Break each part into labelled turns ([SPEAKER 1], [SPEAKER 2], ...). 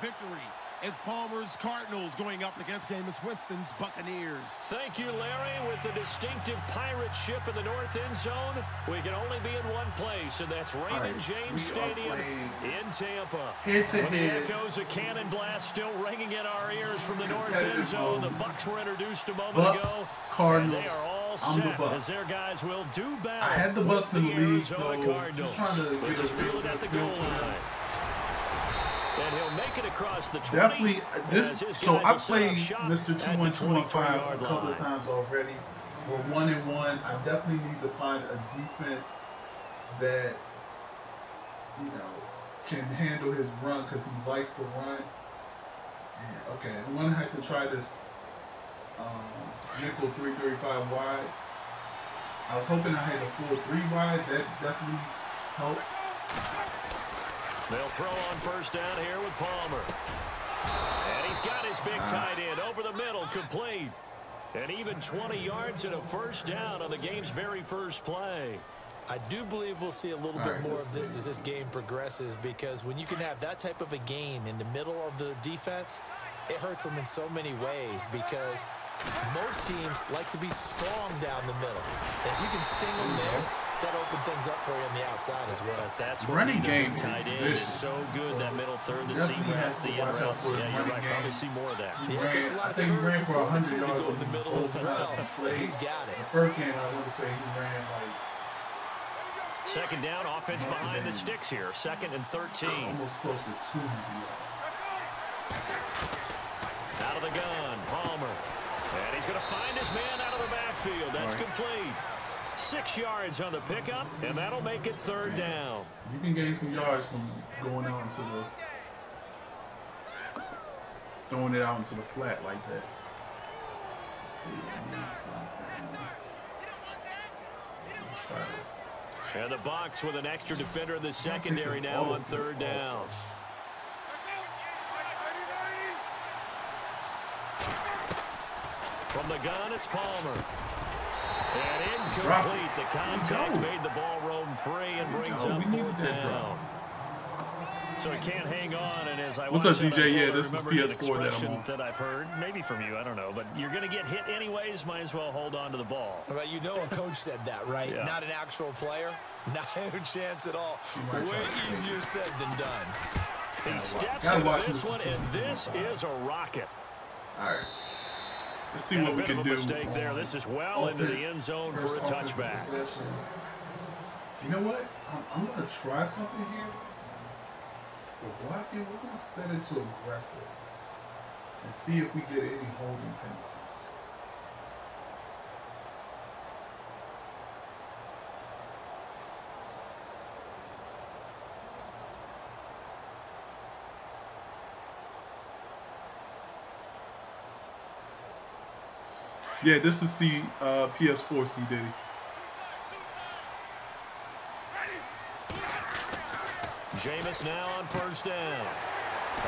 [SPEAKER 1] victory. It's Palmer's Cardinals going up against Jameis Winston's Buccaneers.
[SPEAKER 2] Thank you, Larry. With the distinctive pirate ship in the north end zone, we can only be in one place, and that's Raymond James Stadium in Tampa.
[SPEAKER 3] Head-to-head.
[SPEAKER 2] The echoes of cannon blast still ringing in our ears from the north end zone. The Bucs were introduced a moment ago.
[SPEAKER 3] Cardinals.
[SPEAKER 2] And they are all set as their guys will do battle.
[SPEAKER 3] I had the Bucs in the lead, so
[SPEAKER 2] Cardinals.
[SPEAKER 3] Just trying to
[SPEAKER 2] this is fielded at the goal line. And he'll make it across the 20.
[SPEAKER 3] Definitely, so I played Mr. 21215 a couple of times already. We're 1-1. I definitely need to find a defense that, can handle his run because he likes to run. And, okay, I'm going to have to try this nickel 335 wide. I was hoping I had a full 3 wide. That definitely helped.
[SPEAKER 2] They'll throw on first down here with Palmer. And he's got his big tight end over the middle, complete. And even 20 yards and a first down on the game's very first play.
[SPEAKER 4] I do believe we'll see a little bit more of this as this game progresses, because when you can have that type of a game in the middle of the defense, it hurts them in so many ways, because most teams like to be strong down the middle. And if you can sting them there, that open things up for you on the outside as well.
[SPEAKER 2] That's
[SPEAKER 3] running game
[SPEAKER 2] tight end is so good. That middle third, the seam routes, the in routes. Yeah, you're right. Probably see more of that.
[SPEAKER 3] Yeah, it takes a lot of courage
[SPEAKER 4] for 100 yards to go in the middle as well. He's got it.
[SPEAKER 3] The first game, I want to say he ran like.
[SPEAKER 2] Second down, offense behind the sticks here. 2nd and 13.
[SPEAKER 3] Almost close to 200 yards.
[SPEAKER 2] Out of the gun, Palmer. And he's going to find his man out of the backfield. That's complete. 6 yards on the pickup, and that'll make it 3rd down.
[SPEAKER 3] You can gain some yards from going out into the, throwing it out into the flat like that. Let's see, I need something. Let's try this.
[SPEAKER 2] And the Bucs with an extra defender in the secondary now on 3rd down. From the gun, it's Palmer. And incomplete. The contact made the ball roam free and brings up 4th down. So he can't hang on. And as I
[SPEAKER 3] what's up, DJ? Yeah, this is PS4
[SPEAKER 2] that I've heard, maybe from you, I don't know, but you're going to get hit anyways. Might as well hold on to the ball.
[SPEAKER 4] Well, a coach said that, right? Yeah. Not an actual player. Not a chance at all. Way easier said than done.
[SPEAKER 2] He steps into this one, and this is a rocket.
[SPEAKER 3] All right. Let's see what we can do.
[SPEAKER 2] Mistake there. This is well into the end zone for a touchback.
[SPEAKER 3] You know what? I'm going to try something here. We're blocking. We're going to set it to aggressive and see if we get any holding penalties. Yeah, this is PS4 C Diddy.
[SPEAKER 2] Jameis now on first down.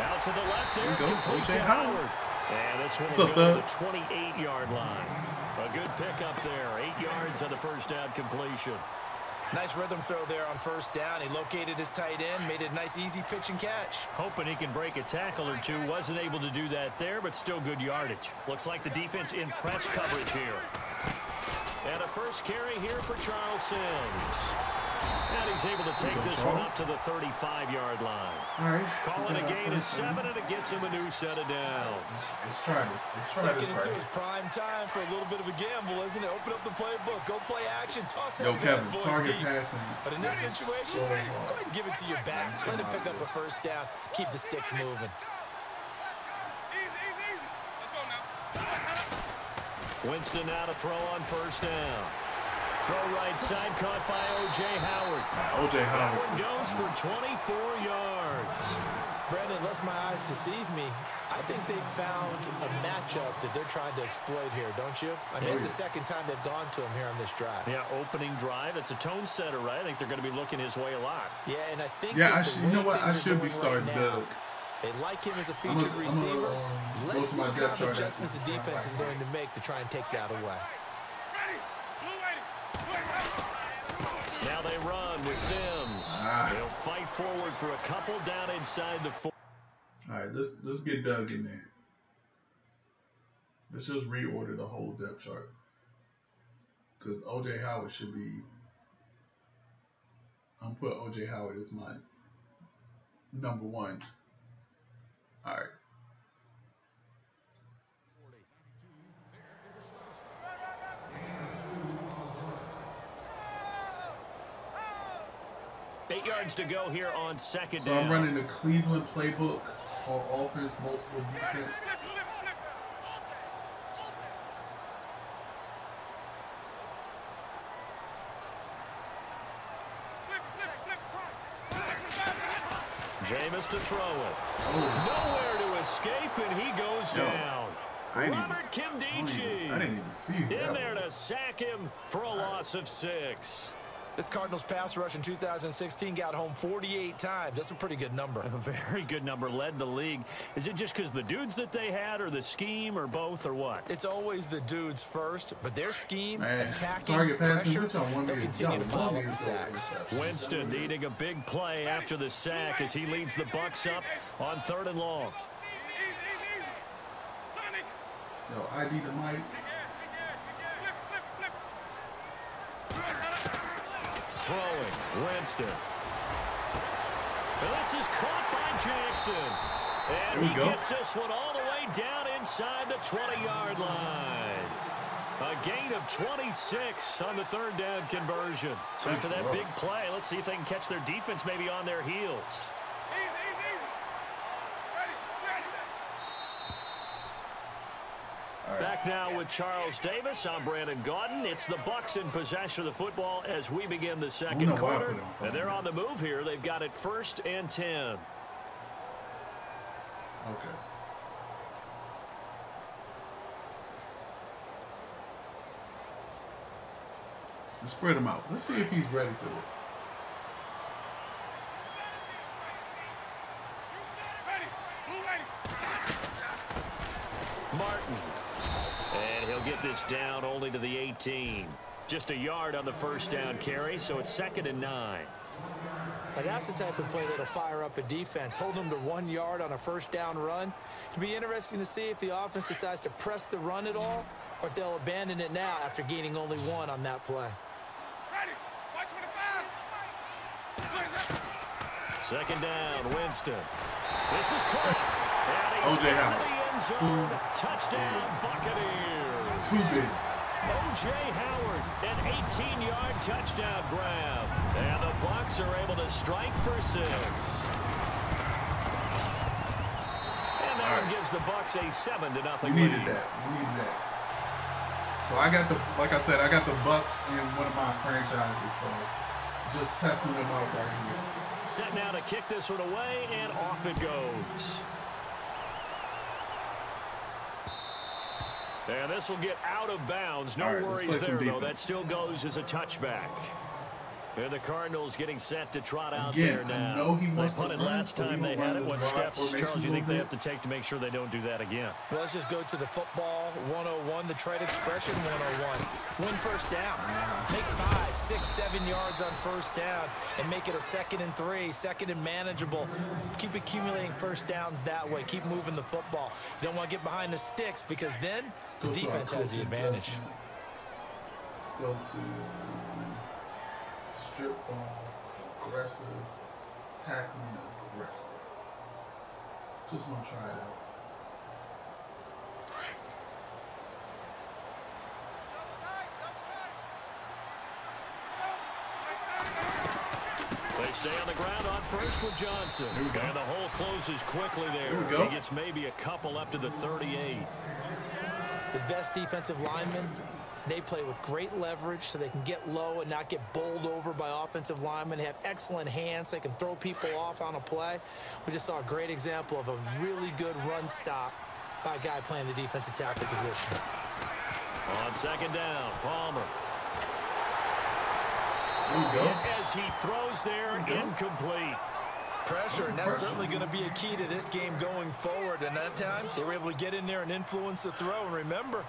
[SPEAKER 2] Out to the left there.
[SPEAKER 3] Complete to Howard.
[SPEAKER 2] And this one will go to the 28-yard line. A good pickup there. 8 yards on the first down completion.
[SPEAKER 4] Nice rhythm throw there on first down. He located his tight end, made it a nice, easy pitch and catch.
[SPEAKER 2] Hoping he can break a tackle or two. Wasn't able to do that there, but still good yardage. Looks like the defense in press coverage here. And a first carry here for Charles Sims. And he's able to take this one up to the 35-yard line.
[SPEAKER 3] All right.
[SPEAKER 2] Calling a gain of 7, and it gets him a new set of downs.
[SPEAKER 3] Let's try this.
[SPEAKER 4] Second and 2 is prime time for a little bit of a gamble, isn't it? Open up the playbook. Go play action. Toss that
[SPEAKER 3] Kevin,
[SPEAKER 4] boy
[SPEAKER 3] target
[SPEAKER 4] deep.
[SPEAKER 3] passing.
[SPEAKER 4] But in this situation, go ahead and give it to your back. Let him pick up a first down. Keep the sticks moving.
[SPEAKER 2] Winston now to throw on first down. Throw right side, caught by O.J. Howard.
[SPEAKER 3] O.J. Howard.
[SPEAKER 2] That one goes for 24 yards.
[SPEAKER 4] Brandon, unless my eyes deceive me, I think they found a matchup that they're trying to exploit here, don't you? I mean, it's the second time they've gone to him here on this drive.
[SPEAKER 2] Yeah, opening drive. It's a tone setter, right? I think they're going to be looking his way a lot.
[SPEAKER 4] Yeah, and I think
[SPEAKER 3] you know what? I should be starting Doug.
[SPEAKER 4] They like him as a featured receiver. Let's see what kind of adjustments the defense is going to make to try and take that away.
[SPEAKER 2] Now they run with Sims. They'll fight forward for a couple down inside the 4.
[SPEAKER 3] All right, let's get Doug in there. Let's just reorder the whole depth chart because O.J. Howard should be. I'm put O.J. Howard as my number one. All right.
[SPEAKER 2] Eight yards to go here on second
[SPEAKER 3] So
[SPEAKER 2] down.
[SPEAKER 3] I'm running the Cleveland playbook on offense, multiple defense.
[SPEAKER 2] Jameis to throw it.
[SPEAKER 3] Oh.
[SPEAKER 2] Nowhere to escape, and he goes down. Robert Kimdichie
[SPEAKER 3] I didn't even see
[SPEAKER 2] in there to sack him for a loss of 6.
[SPEAKER 4] This Cardinals pass rush in 2016 got home 48 times. That's a pretty good number.
[SPEAKER 2] A very good number, led the league. Is it just because the dudes that they had, or the scheme, or both, or what?
[SPEAKER 4] It's always the dudes first, but their scheme,
[SPEAKER 3] Man,
[SPEAKER 4] attacking,
[SPEAKER 3] target
[SPEAKER 4] pressure,
[SPEAKER 3] passing,
[SPEAKER 4] they'll continue to pile up the sacks.
[SPEAKER 2] Winston needing a big play after the sack as he leads the Bucs up on 3rd and long.
[SPEAKER 3] Yo, ID the mic.
[SPEAKER 2] Throwing, Winston. And this is caught by Jackson. And he gets this one all the way down inside the 20-yard line. A gain of 26 on the 3rd down conversion. So after that big play, let's see if they can catch their defense maybe on their heels. Back now with Charles Davis. I'm Brandon Gaudin. It's the Bucs in possession of the football as we begin the second quarter. And they're on the move here. They've got it 1st and 10.
[SPEAKER 3] Okay. Let's spread him out. Let's see if he's ready for this.
[SPEAKER 2] Martin. And he'll get this down only to the 18. Just a yard on the 1st down carry, so it's 2nd and 9.
[SPEAKER 4] And that's the type of play that'll fire up a defense. Hold them to 1 yard on a 1st down run. It'll be interesting to see if the offense decides to press the run at all, or if they'll abandon it now after gaining only 1 on that play.
[SPEAKER 2] 2nd down, Winston. This is caught. And he's
[SPEAKER 3] O.J.
[SPEAKER 2] into
[SPEAKER 3] Howard.
[SPEAKER 2] the end zone. Touchdown, Buccaneers.
[SPEAKER 3] Too big.
[SPEAKER 2] O.J. Howard, an 18-yard touchdown grab. And the Bucs are able to strike for 6. And that one gives the Bucs a 7-0 lead.
[SPEAKER 3] We needed that. We needed that. So I got the, like I said, I got the Bucs in one of my franchises. So just testing them out right here.
[SPEAKER 2] Set now to kick this one away, and off it goes. And this will get out of bounds. No worries there, though. That still goes as a touchback. And the Cardinals getting set to trot out there now.
[SPEAKER 3] I know he wants
[SPEAKER 2] they punted last time they had it. What steps, Charles, you think they have to take to make sure they don't do that again?
[SPEAKER 4] Well, let's just go to the football 101, the trade expression 101. Win 1st down. Make 5, 6, 7 yards on 1st down and make it a 2nd and 3, 2nd and manageable. Keep accumulating 1st downs that way. Keep moving the football. You don't want to get behind the sticks because then the defense has the advantage.
[SPEAKER 3] Let's go to strip ball, aggressive, tackling, aggressive. Just want to try it out.
[SPEAKER 2] They stay on the ground on 1st with Johnson. And the hole closes quickly there. He gets maybe a couple up to the 38.
[SPEAKER 4] The best defensive linemen, they play with great leverage so they can get low and not get bowled over by offensive linemen. They have excellent hands. They can throw people off on a play. We just saw a great example of a really good run stop by a guy playing the defensive tackle position.
[SPEAKER 2] On 2nd down, Palmer. As he throws there, incomplete.
[SPEAKER 4] Pressure, and that's certainly going to be a key to this game going forward. And that time, they were able to get in there and influence the throw. And remember,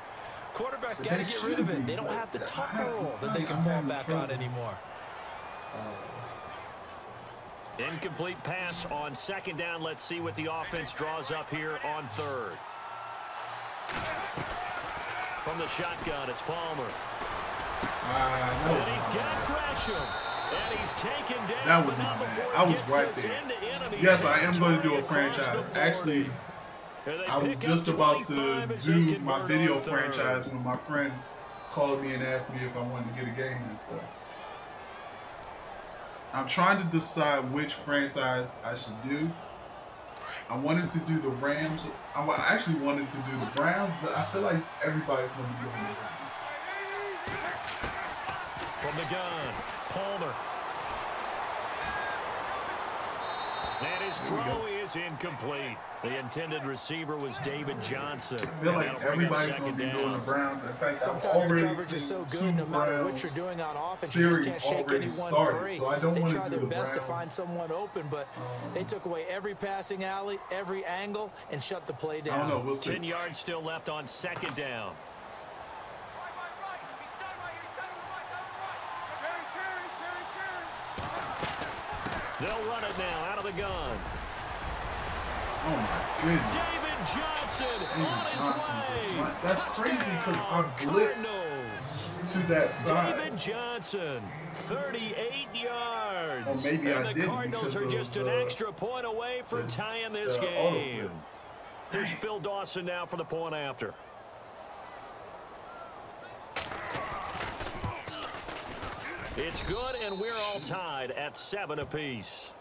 [SPEAKER 4] quarterbacks got to get rid of it. They don't have the tucker roll that they can fall back on anymore.
[SPEAKER 2] Incomplete pass on second down. Let's see what the offense draws up here on third. From the shotgun, it's Palmer. And he's got Gresham. And he's taken down.
[SPEAKER 3] That was my bad. I was right there. Yes, I am going to do a franchise. Actually, I was just about to do my video franchise when my friend called me and asked me if I wanted to get a game and stuff. I'm trying to decide which franchise I should do. I wanted to do the Rams. I actually wanted to do the Browns, but I feel like everybody's going to be doing the Browns.
[SPEAKER 2] From the gun, Palmer. And his throw is incomplete. The intended receiver was David Johnson.
[SPEAKER 3] I feel like everybody's going to be doing the Browns. In fact,
[SPEAKER 4] sometimes the coverage is so good, no matter what you're doing on offense, you just can't shake anyone free.
[SPEAKER 3] So I don't
[SPEAKER 4] they
[SPEAKER 3] want
[SPEAKER 4] try
[SPEAKER 3] to do
[SPEAKER 4] their
[SPEAKER 3] the
[SPEAKER 4] best
[SPEAKER 3] Browns.
[SPEAKER 4] to find someone open, but they took away every passing alley, every angle, and shut the play down.
[SPEAKER 3] I don't know. We'll see.
[SPEAKER 2] 10 yards still left on second down. They'll run it now out of the gun.
[SPEAKER 3] Oh, my goodness.
[SPEAKER 2] David Johnson on his way.
[SPEAKER 3] That's crazy because I blitzed to that side.
[SPEAKER 2] David Johnson, 38 yards.
[SPEAKER 3] Or maybe
[SPEAKER 2] and
[SPEAKER 3] I
[SPEAKER 2] the
[SPEAKER 3] didn't
[SPEAKER 2] Cardinals are just an extra point away from tying this game. Here's Phil Dawson now for the point after. It's good, and we're all tied at 7 apiece.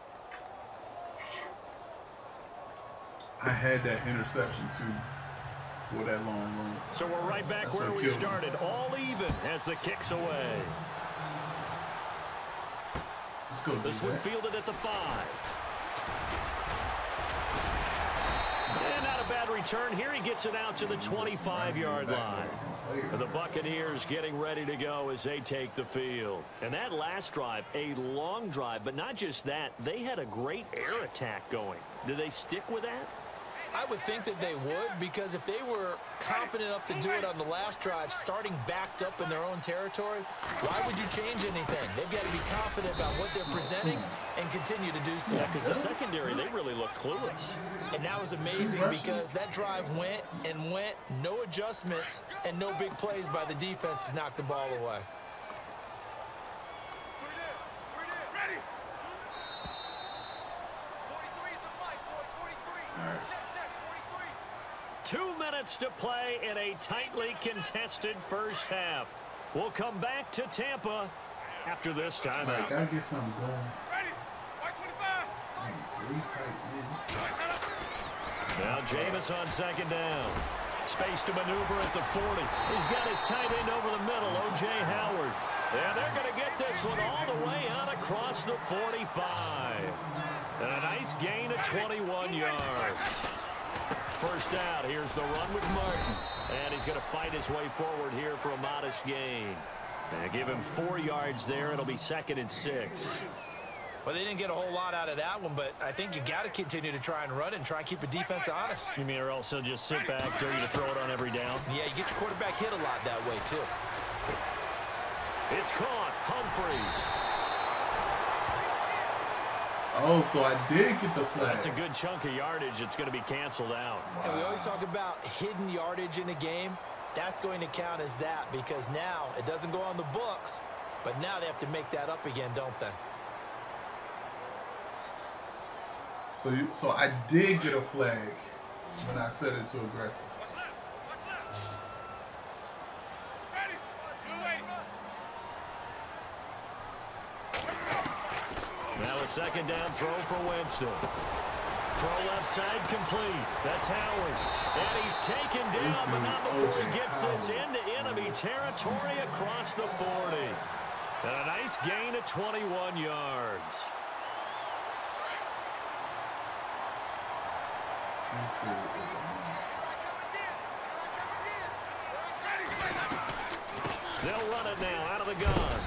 [SPEAKER 3] I had that interception, too, for that long run.
[SPEAKER 2] So we're right back where we started, all even as the kick's away.
[SPEAKER 3] Let's go.
[SPEAKER 2] This one fielded at the 5. And not a bad return here. He gets it out to the 25-yard line. And the Buccaneers getting ready to go as they take the field. And that last drive, a long drive, but not just that. They had a great air attack going. Do they stick with that?
[SPEAKER 4] I would think that they would, because if they were confident enough to do it on the last drive, starting backed up in their own territory, why would you change anything? They've got to be confident about what they're presenting and continue to do so.
[SPEAKER 2] Yeah, because the secondary, they really look clueless.
[SPEAKER 4] And that was amazing because that drive went and went, no adjustments, and no big plays by the defense to knock the ball away.
[SPEAKER 2] 2 minutes to play in a tightly contested first half. We'll come back to Tampa after this timeout.
[SPEAKER 3] Gotta get something going.
[SPEAKER 2] Now Jameis on second down. Space to maneuver at the 40. He's got his tight end over the middle, O.J. Howard. And they're going to get this one all the way out across the 45. And a nice gain of 21 yards. First out, here's the run with Martin. And he's going to fight his way forward here for a modest gain. And give him 4 yards there. It'll be 2nd and 6.
[SPEAKER 4] Well, they didn't get a whole lot out of that one, but I think you got to continue to try and run and try and keep the defense honest.
[SPEAKER 2] You mean or also just sit back, dare you to throw it on every down?
[SPEAKER 4] Yeah, you get your quarterback hit a lot that way, too.
[SPEAKER 2] It's caught. Humphreys.
[SPEAKER 3] Oh, so I did get the flag.
[SPEAKER 2] That's a good chunk of yardage. It's going to be canceled out.
[SPEAKER 4] Wow. And we always talk about hidden yardage in a game. That's going to count as that because now it doesn't go on the books, but now they have to make that up again, don't they?
[SPEAKER 3] So I did get a flag when I set it to aggressive.
[SPEAKER 2] Now a second down throw for Winston. Throw left side complete. That's Howard. And he's taken down, but not before he gets this into enemy territory across the 40. And a nice gain of 21 yards. They'll run it now out of the gun.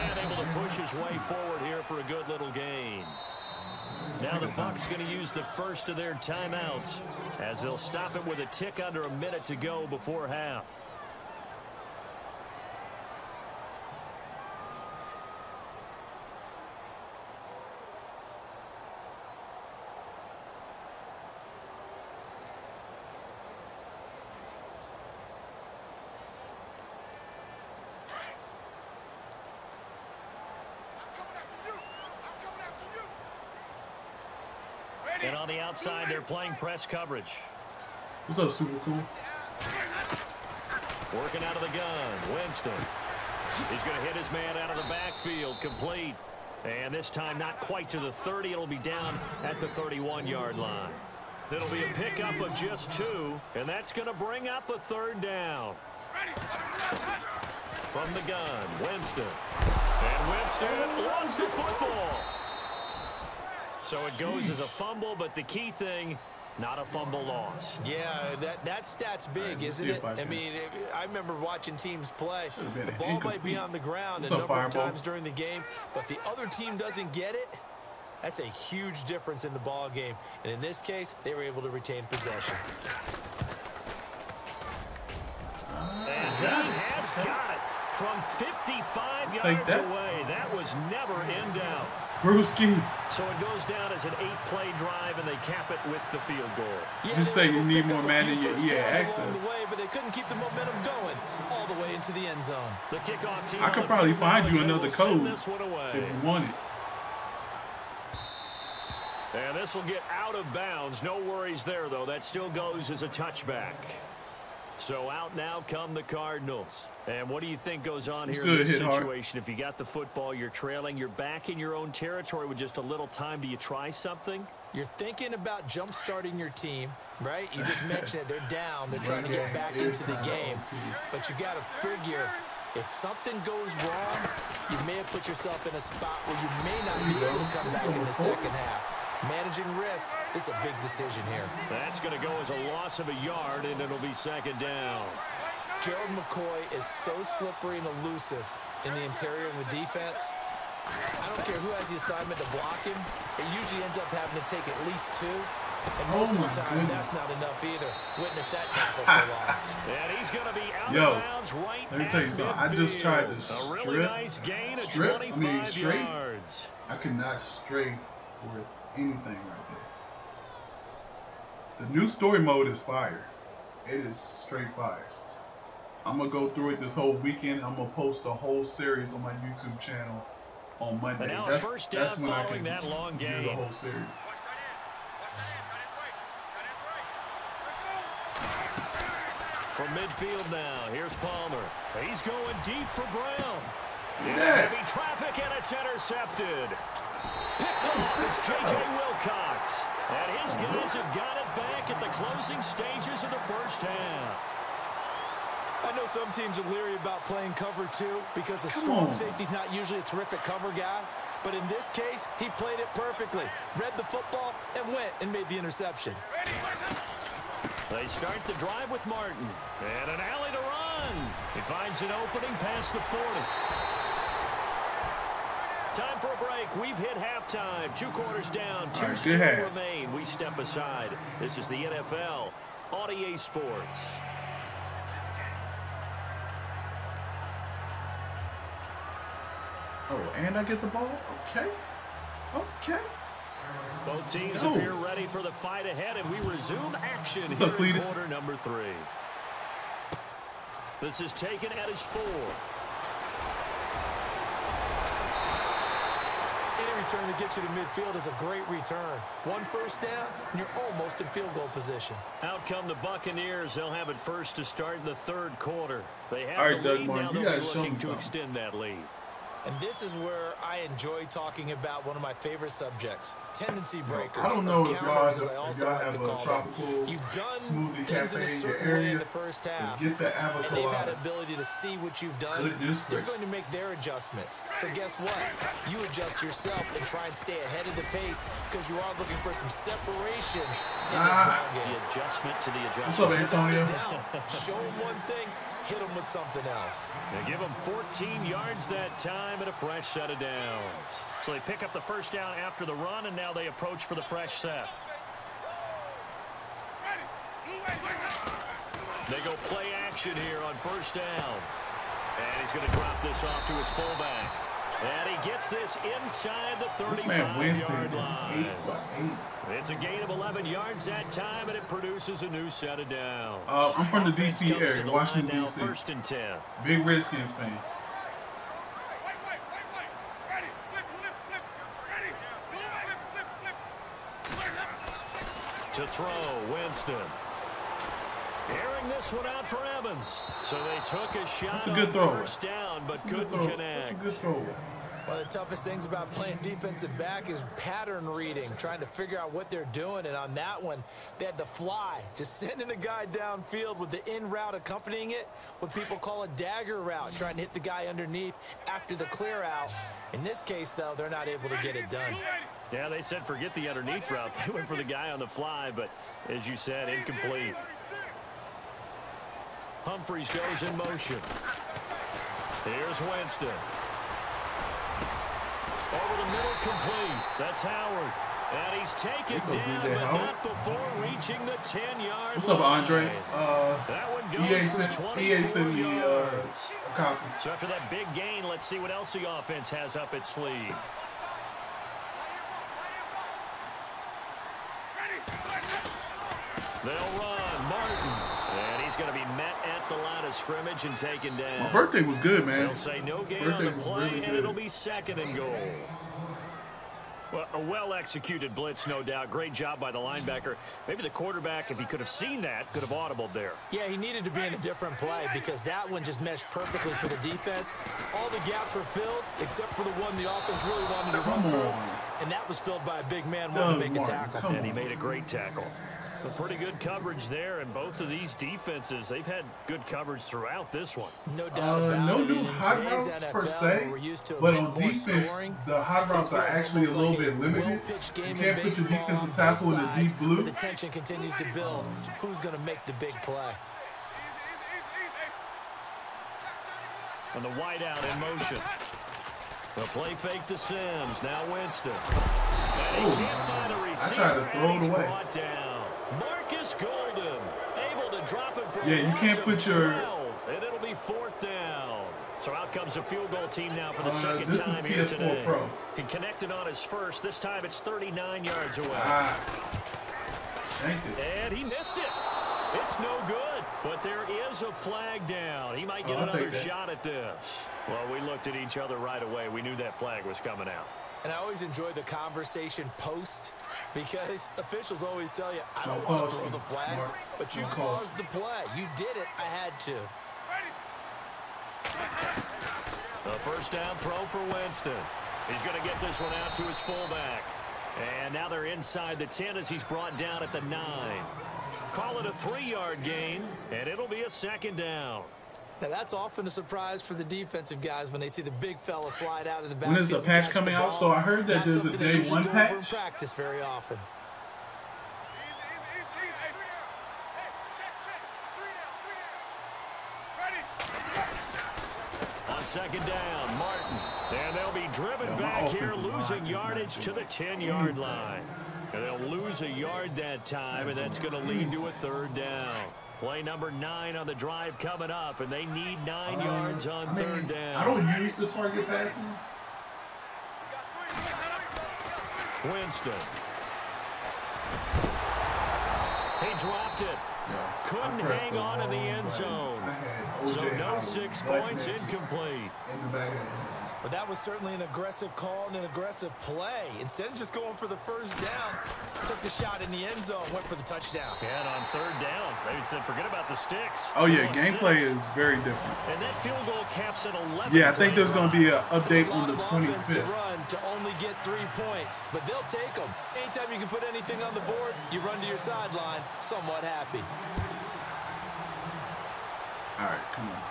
[SPEAKER 2] And able to push his way forward here for a good little gain. Now the Bucs going to use the first of their timeouts as they'll stop it with a tick under a minute to go before half. And on the outside, they're playing press coverage.
[SPEAKER 3] What's up, Super Cool?
[SPEAKER 2] Working out of the gun, Winston. He's going to hit his man out of the backfield, complete. And this time not quite to the 30. It'll be down at the 31-yard line. It'll be a pickup of just 2, and that's going to bring up a 3rd down. From the gun, Winston. And Winston lost the football. So it goes as a fumble, but the key thing, not a fumble loss.
[SPEAKER 4] Yeah, that stat's big, isn't it? I mean, I remember watching teams play. The ball might be on the ground a number of times during the game, but the other team doesn't get it. That's a huge difference in the ball game. And in this case, they were able to retain possession.
[SPEAKER 2] And he has got it from 55 yards away. That was never in doubt. So it goes down as an 8-play drive, and they cap it with the field goal.
[SPEAKER 3] Yeah, you say you need more Madden in your EA access.
[SPEAKER 4] Along the way, but they couldn't keep the momentum going all the way into the end zone.
[SPEAKER 2] The kickoff team
[SPEAKER 3] I could probably find you another code if you want it.
[SPEAKER 2] And this will get out of bounds. No worries there, though. That still goes as a touchback. So out now come the Cardinals. And what do you think goes on here in this situation? If you got the football, you're trailing, you're back in your own territory with just a little time. Do you try something?
[SPEAKER 4] You're thinking about jump-starting your team, right? You just mentioned it. They're down. They're trying to get back into the game. But you got to figure, if something goes wrong, you may have put yourself in a spot where you may not be able to come back in the second half. Managing risk is a big decision here.
[SPEAKER 2] That's going to go as a loss of a yard, and it'll be 2nd down.
[SPEAKER 4] Gerald McCoy is so slippery and elusive in the interior of the defense. I don't care who has the assignment to block him. It usually ends up having to take at least 2. And most of the time, that's not enough either. Witness that tackle for loss.
[SPEAKER 2] And he's going to be out of bounds right
[SPEAKER 3] let me tell you something. I just tried to
[SPEAKER 2] strip. A really nice gain of 25 yards.
[SPEAKER 3] I cannot stray for anything right there. The new story mode is fire. It is straight fire. I'm gonna go through it this whole weekend. I'm gonna post the whole series on my YouTube channel on Monday. That's when I can do the whole series.
[SPEAKER 2] From midfield now, here's Palmer. He's going deep for Brown.
[SPEAKER 3] Yeah.
[SPEAKER 2] Heavy traffic, and it's intercepted. Picked off is J.J. Wilcox. And his guys have got it back at the closing stages of the first half.
[SPEAKER 4] I know some teams are leery about playing cover 2 because a strong safety's not usually a terrific cover guy. But in this case, he played it perfectly. Read the football and went and made the interception.
[SPEAKER 2] They start the drive with Martin. And an alley to run. He finds an opening past the 40. Time for a break. We've hit halftime. 2 quarters down. 2 still remain. We step aside. This is the NFL on EA Sports.
[SPEAKER 3] Oh, and I get the ball? Okay. Okay.
[SPEAKER 2] Both teams appear ready for the fight ahead, and we resume action here in quarter number 3. This is taken at his 4.
[SPEAKER 4] Any return that gets you to midfield is a great return. 1 first down, and you're almost in field goal position.
[SPEAKER 2] Out come the Buccaneers. They'll have it first to start in the 3rd quarter. They have the lead now. They'll be looking to extend that lead.
[SPEAKER 4] And this is where I enjoy talking about one of my favorite subjects, tendency breakers.
[SPEAKER 3] I don't know if y'all have
[SPEAKER 4] a tropical
[SPEAKER 3] smoothie cafe in your area in the first half, get the avocado.
[SPEAKER 4] And they've had an ability to see what you've done. They're going to make their adjustments. So guess what? You adjust yourself and try and stay ahead of the pace because you are looking for some separation in this ballgame.
[SPEAKER 2] The adjustment to the adjustment.
[SPEAKER 3] What's up, Antonio?
[SPEAKER 4] Show them one thing. Hit them with something else.
[SPEAKER 2] They give them 14 yards that time and a fresh set of downs. So they pick up the first down after the run, and now they approach for the fresh set. They go play action here on first down. And he's going to drop this off to his fullback. And he gets this inside the 35-yard line. It's a gain of 11 yards that time, and it produces a new set of downs.
[SPEAKER 3] I'm from the D.C. area, Washington, D.C.
[SPEAKER 2] 1st and 10.
[SPEAKER 3] Big Redskins fan.
[SPEAKER 2] To throw, Winston. Airing this one out for Evans. So they took a shot on first down, but couldn't connect.
[SPEAKER 3] That's a good throw.
[SPEAKER 4] One of the toughest things about playing defensive back is pattern reading, trying to figure out what they're doing. And on that one, they had the fly, just sending a guy downfield with the in route accompanying it, what people call a dagger route, trying to hit the guy underneath after the clear out. In this case, though, they're not able to get it done.
[SPEAKER 2] Yeah, they said forget the underneath route. They went for the guy on the fly, but as you said, incomplete. Humphries goes in motion. Here's Winston. Over the middle, complete. That's Howard. And he's taken down, but not before reaching the 10-yard line.
[SPEAKER 3] What's up, Andre?
[SPEAKER 2] That one goes
[SPEAKER 3] EA sent me a copy.
[SPEAKER 2] So after that big gain, let's see what else the offense has up its sleeve. They'll run. Martin. And he's going to be met at the line of scrimmage and taken down.
[SPEAKER 3] My birthday was good, man.
[SPEAKER 2] They'll say no gain on the play, really, and it'll be 2nd and goal. Well, a well-executed blitz, no doubt. Great job by the linebacker. Maybe the quarterback, if he could have seen that, could have audibled there.
[SPEAKER 4] Yeah, he needed to be in a different play because that one just meshed perfectly for the defense. All the gaps were filled except for the one the offense really wanted to run through. And that was filled by a big man wanting to make a tackle.
[SPEAKER 2] And he made a great tackle. So pretty good coverage there, and both of these defenses, they've had good coverage throughout this one.
[SPEAKER 4] No doubt about
[SPEAKER 3] no
[SPEAKER 4] it.
[SPEAKER 3] new hot routes per se, but on defense, the hot routes are actually a little bit limited. You can't put your defensive tackle in the deep blue.
[SPEAKER 4] The tension continues to build. Who's going to make the big play?
[SPEAKER 2] And the wideout in motion. The play fake to Sims. Now Winston. And he can't find a receiver.
[SPEAKER 3] I tried to throw it away.
[SPEAKER 2] Brought down. Marcus Golden able to drop it for
[SPEAKER 3] you can't put your
[SPEAKER 2] 12, and it'll be 4th down. So out comes a field goal team now for the second
[SPEAKER 3] this
[SPEAKER 2] time
[SPEAKER 3] is
[SPEAKER 2] here
[SPEAKER 3] PS4
[SPEAKER 2] today.
[SPEAKER 3] Pro.
[SPEAKER 2] He connected on his first. This time it's 39 yards away. And he missed it. It's no good, but there is a flag down. He might get another shot at this. Well, we looked at each other right away. We knew that flag was coming out.
[SPEAKER 4] And I always enjoy the conversation post because officials always tell you, I don't want to throw the flag, but you caused the play. You did it. I had to.
[SPEAKER 2] The first down throw for Winston. He's going to get this one out to his fullback. And now they're inside the 10 as he's brought down at the 9. Call it a 3-yard gain, and it'll be a 2nd down.
[SPEAKER 4] Now, that's often a surprise for the defensive guys when they see the big fella slide out of the backfield.
[SPEAKER 3] When is the patch coming out? So I heard that there's a day 1 patch.
[SPEAKER 4] Practice very often.
[SPEAKER 2] On 2nd down, Martin. And they'll be driven back here, losing yardage to the 10-yard line. And they'll lose a yard that time, and that's going to lead to a 3rd down. Play number 9 on the drive coming up, and they need 9 yards on 3rd down.
[SPEAKER 3] I don't use the target passing.
[SPEAKER 2] Winston. He dropped it. Couldn't hang on in the end zone. So no 6 points, incomplete.
[SPEAKER 4] But that was certainly an aggressive call and an aggressive play. Instead of just going for the first down, took the shot in the end zone, went for the touchdown.
[SPEAKER 2] And on 3rd down, they said forget about the sticks.
[SPEAKER 3] Oh yeah, gameplay is very different.
[SPEAKER 2] And that field goal caps at 11.
[SPEAKER 3] Yeah, I think there's going to be an update on the 25th.
[SPEAKER 4] To run to only get 3 points, but they'll take them. Anytime you can put anything on the board, you run to your sideline, somewhat happy.
[SPEAKER 3] All right, come on.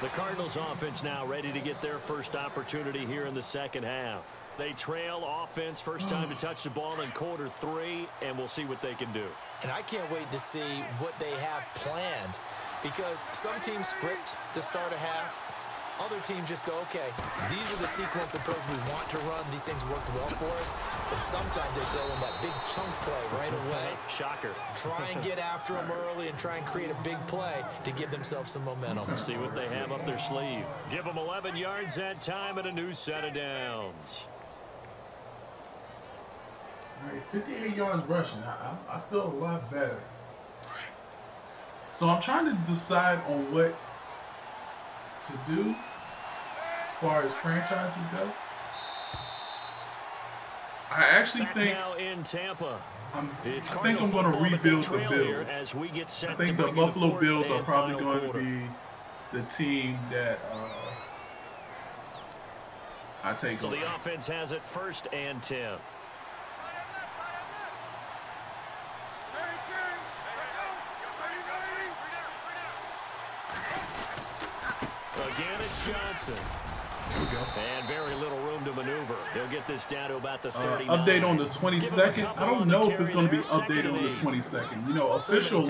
[SPEAKER 2] The Cardinals offense now ready to get their first opportunity here in the 2nd half. They trail offense, first time to touch the ball in quarter 3, and we'll see what they can do.
[SPEAKER 4] And I can't wait to see what they have planned because some teams script to start a half. Other teams just go, okay, these are the sequence of plays we want to run. These things worked well for us. And sometimes they throw in that big chunk play right away.
[SPEAKER 2] Shocker.
[SPEAKER 4] Try and get after them early and try and create a big play to give themselves some momentum.
[SPEAKER 2] See what they have up their sleeve. Give them 11 yards that time and a new set of downs.
[SPEAKER 3] All right, 58 yards rushing. I feel a lot better. So I'm trying to decide on what to do as far as franchises go. I actually think
[SPEAKER 2] now in Tampa.
[SPEAKER 3] I think I'm going to rebuild the Bills.
[SPEAKER 2] As we get set
[SPEAKER 3] I think the Buffalo Bills are probably going to be the team that I take.
[SPEAKER 2] So the offense has it 1st and 10. Again, it's Johnson. And very little room to maneuver. He'll get this down to about the 39.
[SPEAKER 3] Update on the 22nd. I don't know if it's going to be updated on the 22nd. You know, official.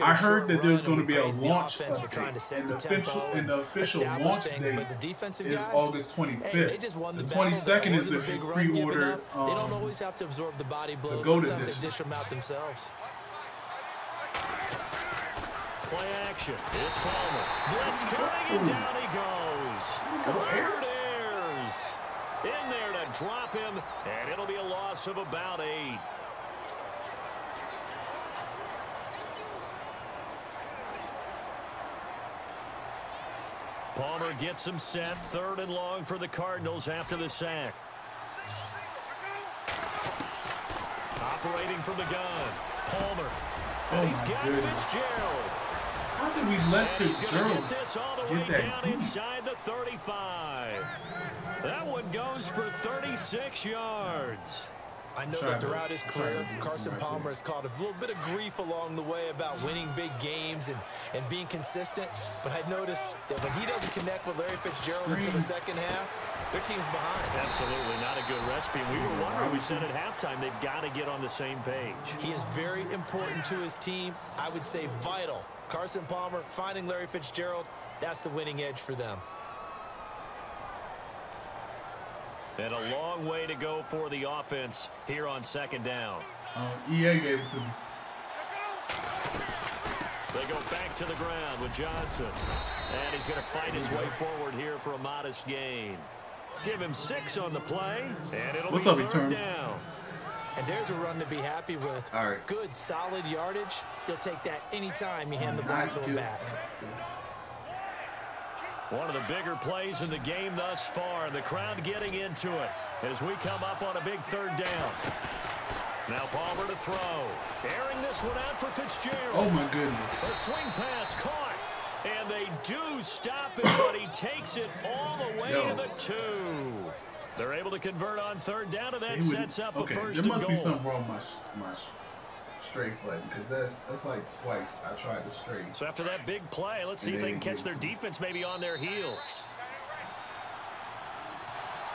[SPEAKER 3] I heard that there's going to be a launch update. And the official launch date is August 25th. The 22nd is if you pre-order.
[SPEAKER 4] They don't always have to absorb the body blows. Sometimes they dish them out themselves.
[SPEAKER 2] Play action. It's Palmer. Blitz coming, and down he goes. Robert Ayers in there to drop him, and it'll be a loss of about 8. Palmer gets him set. 3rd and long for the Cardinals after the sack. Operating from the gun. Palmer. And he's got Fitzgerald.
[SPEAKER 3] How did we let Fitzgerald
[SPEAKER 2] get this all the way down inside the 35? That one goes for 36 yards.
[SPEAKER 4] I know that throughout his career, Carson Palmer has caught a little bit of grief along the way about winning big games and being consistent. But I noticed that when he doesn't connect with Larry Fitzgerald into the second half, their team's behind.
[SPEAKER 2] Absolutely not a good recipe. We were wondering, we said at halftime, they've got to get on the same page.
[SPEAKER 4] He is very important to his team. I would say vital. Carson Palmer finding Larry Fitzgerald, that's the winning edge for them.
[SPEAKER 2] And a long way to go for the offense here on 2nd down.
[SPEAKER 3] EA gave it to me.
[SPEAKER 2] They go back to the ground with Johnson. And he's going to fight his way forward here for a modest gain. Give him 6 on the play, and it'll be 3rd down.
[SPEAKER 4] And there's a run to be happy with.
[SPEAKER 3] All right.
[SPEAKER 4] Good, solid yardage. He'll take that anytime you hand the ball to him back.
[SPEAKER 2] One of the bigger plays in the game thus far, and the crowd getting into it as we come up on a big 3rd down. Now Palmer to throw. Airing this one out for Fitzgerald.
[SPEAKER 3] Oh, my goodness.
[SPEAKER 2] A swing pass caught. And they do stop it, but he takes it all the way to the 2. They're able to convert on 3rd down, and that sets up a 1st and goal.
[SPEAKER 3] There must be something wrong with my straight button, because that's like twice I tried to straight.
[SPEAKER 2] So after that big play, let's see if they can catch their defense maybe on their heels.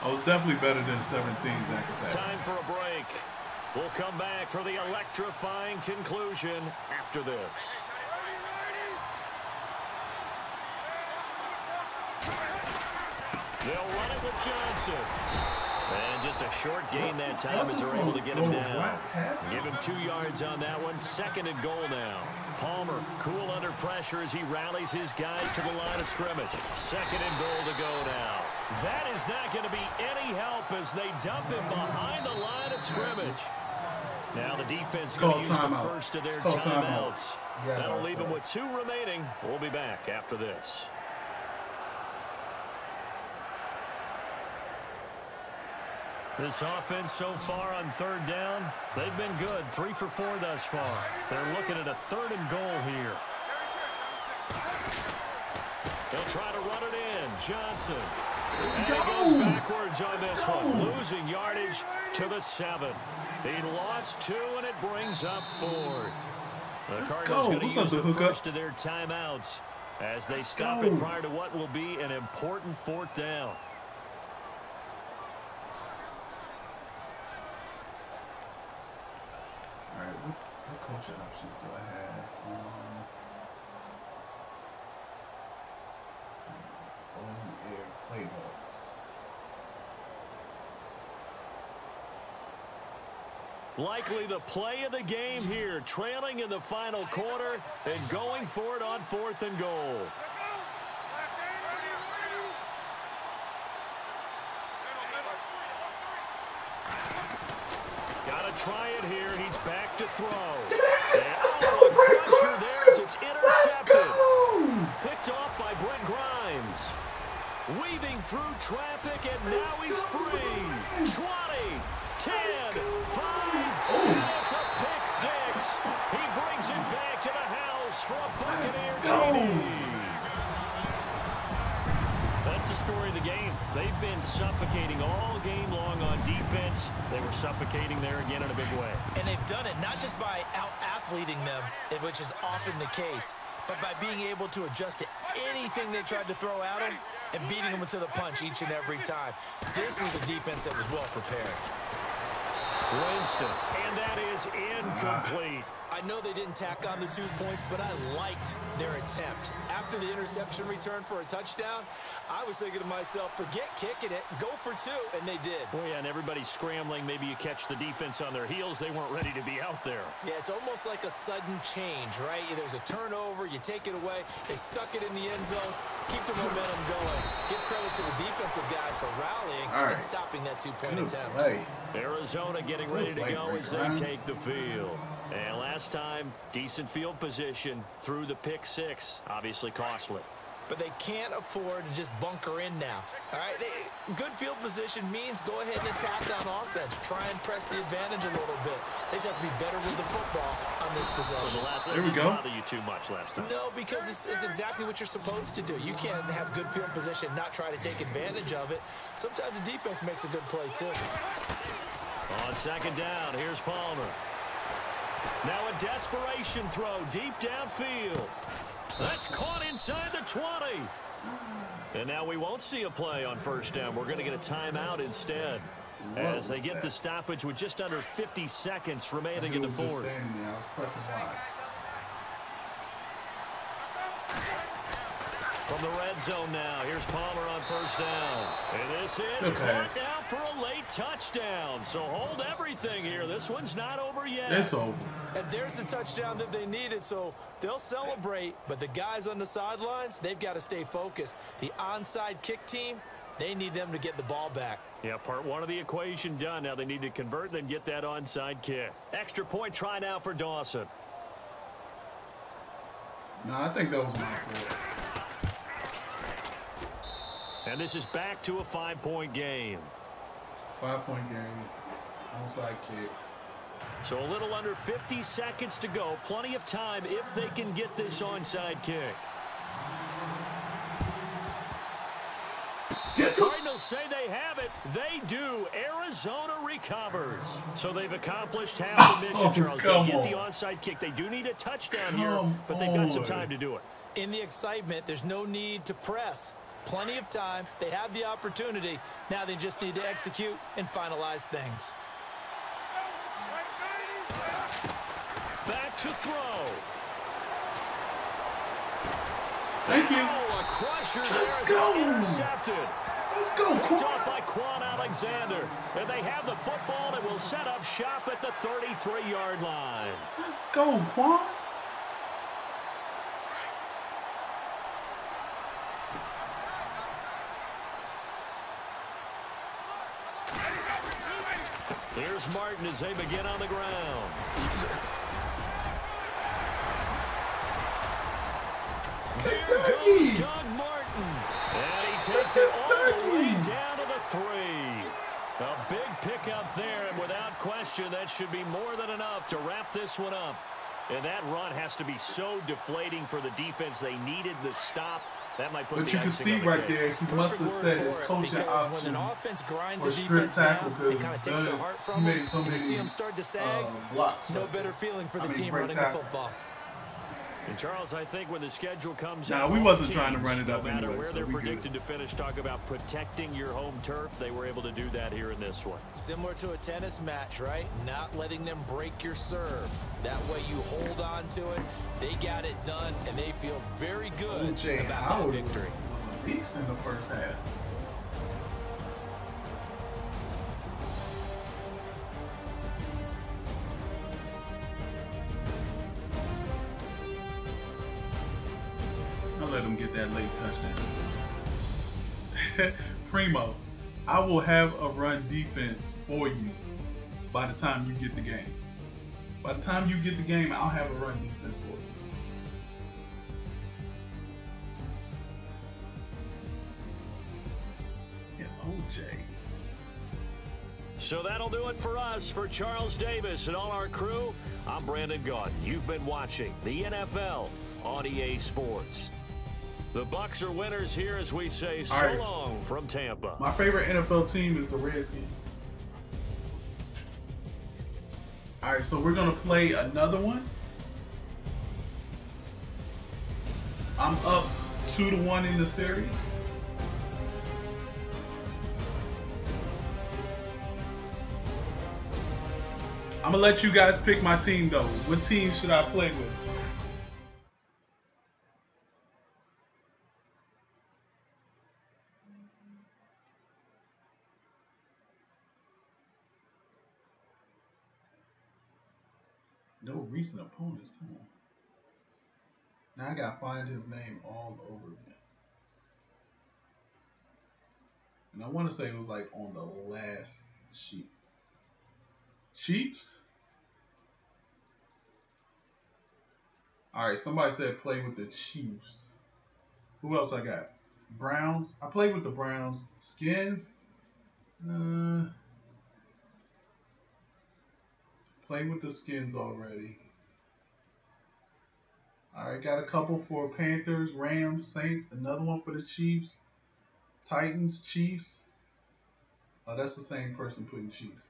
[SPEAKER 3] Oh, it's definitely better than 17 Zach attack.
[SPEAKER 2] Time for a break. We'll come back for the electrifying conclusion after this. They'll run it with Johnson. And just a short gain that time as they're able to get him down. Give him 2 yards on that one. 2nd and goal now. Palmer cool under pressure as he rallies his guys to the line of scrimmage. 2nd and goal to go now. That is not going to be any help as they dump him behind the line of scrimmage. Now the defense going to use the first of their timeouts. That'll leave them with 2 remaining. We'll be back after this. This offense so far on 3rd down, they've been good. 3 for 4 thus far. They're looking at a 3rd and goal here. They'll try to run it in. Johnson. And he goes backwards on this one. Losing yardage to the 7. He lost 2, and it brings up 4th. The Cardinals going to use the first of their timeouts as they stop it prior to what will be an important 4th down.
[SPEAKER 3] What coaching options do I have? On-air playbook.
[SPEAKER 2] Likely the play of the game here, trailing in the final quarter and going for it on 4th and goal. Got to try it here. He's back to throw. And pressure there as it's intercepted. Picked off by Brent Grimes. Weaving through traffic, and now he's free. 20, 10, for a Buccaneer TD. That's the story of the game. They've been suffocating all game long on defense. They were suffocating there again in a big way.
[SPEAKER 4] And they've done it not just by out-athleting them, which is often the case, but by being able to adjust to anything they tried to throw at them and beating them to the punch each and every time. This was a defense that was well prepared.
[SPEAKER 2] Winston, and that is incomplete.
[SPEAKER 4] I know they didn't tack on the 2 points, but I liked their attempt. After the interception return for a touchdown, I was thinking to myself, forget kicking it, go for 2, and they did.
[SPEAKER 2] Well, yeah, and everybody's scrambling. Maybe you catch the defense on their heels. They weren't ready to be out there.
[SPEAKER 4] Yeah, it's almost like a sudden change, right? There's a turnover, you take it away, they stuck it in the end zone, keep the momentum going. Give credit to the defensive guys for rallying and stopping that 2-point attempt.
[SPEAKER 2] Arizona getting ready to go as they take the field. And last time, decent field position through the pick 6. Obviously costly.
[SPEAKER 4] But they can't afford to just bunker in now. All right, good field position means go ahead and attack on offense. Try and press the advantage a little bit. They just have to be better with the football on this possession.
[SPEAKER 2] So the last
[SPEAKER 3] there we go.
[SPEAKER 2] Didn't bother you too much last time.
[SPEAKER 4] No, because it's exactly what you're supposed to do. You can't have good field position, not try to take advantage of it. Sometimes the defense makes a good play too.
[SPEAKER 2] On second down, here's Palmer. Now a desperation throw deep downfield. That's caught inside the 20. And now we won't see a play on first down. We're going to get a timeout instead. As they get the stoppage with just under 50 seconds remaining in the fourth. From the red zone now, here's Palmer on first down. And this is caught now for a late touchdown. So hold everything here. This one's not over yet.
[SPEAKER 3] It's over.
[SPEAKER 4] And there's the touchdown that they needed, so they'll celebrate. But the guys on the sidelines, they've got to stay focused. The onside kick team, they need them to get the ball back.
[SPEAKER 2] Yeah, part one of the equation done. Now they need to convert and then get that onside kick. Extra point try now for Dawson.
[SPEAKER 3] No, I think that was my fault.
[SPEAKER 2] And this is back to a 5-point game.
[SPEAKER 3] 5-point game. Onside kick.
[SPEAKER 2] So a little under 50 seconds to go. Plenty of time if they can get this onside kick. The Cardinals say they have it. They do. Arizona recovers. So they've accomplished half the mission, Charles. They get the onside kick. They do need a touchdown here, but they've got some time to do it.
[SPEAKER 4] In the excitement, there's no need to press. Plenty of time. They have the opportunity. Now they just need to execute and finalize things.
[SPEAKER 2] Back to throw.
[SPEAKER 3] Thank you.
[SPEAKER 2] Oh, a crusher there
[SPEAKER 3] Let's
[SPEAKER 2] as
[SPEAKER 3] go.
[SPEAKER 2] it's intercepted.
[SPEAKER 3] Let's go,
[SPEAKER 2] Picked off by Quan Alexander. And they have the football and will set up shop at the 33-yard line.
[SPEAKER 3] Let's go, Quan.
[SPEAKER 2] Here's Martin as they begin on the ground. There goes Doug Martin. And he takes it all the way down to the 3. A big pickup there, and without question, that should be more than enough to wrap this one up. And that run has to be so deflating for the defense. They needed the stop. That might put
[SPEAKER 3] but
[SPEAKER 2] the
[SPEAKER 3] you can see right there, he must have said his coaching options
[SPEAKER 4] when an offense grinds
[SPEAKER 3] or
[SPEAKER 4] a defense
[SPEAKER 3] tackle
[SPEAKER 4] down, it kind of takes their heart from them.
[SPEAKER 3] so
[SPEAKER 4] You see them start to sag.
[SPEAKER 3] Blocks,
[SPEAKER 4] no better feeling for the team running the football.
[SPEAKER 2] And Charles, I think when the schedule comes
[SPEAKER 3] out,
[SPEAKER 2] we
[SPEAKER 3] wasn't trying to run it up
[SPEAKER 2] no matter
[SPEAKER 3] anyway,
[SPEAKER 2] where
[SPEAKER 3] so
[SPEAKER 2] they're predicted
[SPEAKER 3] good.
[SPEAKER 2] to finish, talk about protecting your home turf. They were able to do that here in this one.
[SPEAKER 4] Similar to a tennis match, right? Not letting them break your serve. That way you hold on to it. They got it done, and they feel very good about that victory.
[SPEAKER 3] Was a beast in the first half. I'll let him get that late touchdown. Primo, I will have a run defense for you by the time you get the game. By the time you get the game, I'll have a run defense for you. OJ.
[SPEAKER 2] So that'll do it for us. For Charles Davis and all our crew, I'm Brandon Gaudin. You've been watching the NFL on EA Sports. The Bucs are winners here as we say so long from Tampa.
[SPEAKER 3] My favorite NFL team is the Redskins. All right, so we're going to play another one. I'm up 2-1 in the series. I'm going to let you guys pick my team, though. What team should I play with? No recent opponents. Come on. Now I gotta find his name all over again. And I want to say it was like on the last sheet. Chiefs? Alright, somebody said play with the Chiefs. Who else I got? Browns? I played with the Browns. Skins? Played with the Skins already. Alright, got a couple for Panthers, Rams, Saints, another one for the Chiefs, Titans, Chiefs. Oh, that's the same person putting Chiefs.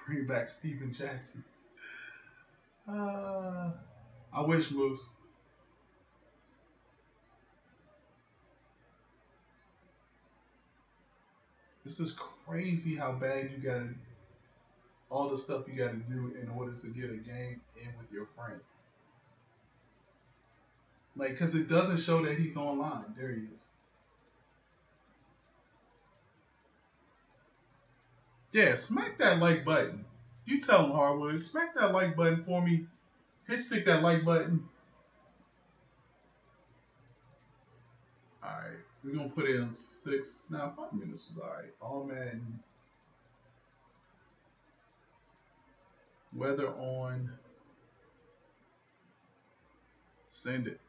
[SPEAKER 3] Bring back Steven Jackson. I wish, Moose. This is crazy how bad you got to, all the stuff you got to do in order to get a game in with your friend. Like, because it doesn't show that he's online. There he is. Yeah, smack that like button. You tell him, Hardwood. Smack that like button for me. Stick that like button. Alright. We're going to put it in 6. Now, 5 minutes is alright. All Madden. Weather on. Send it.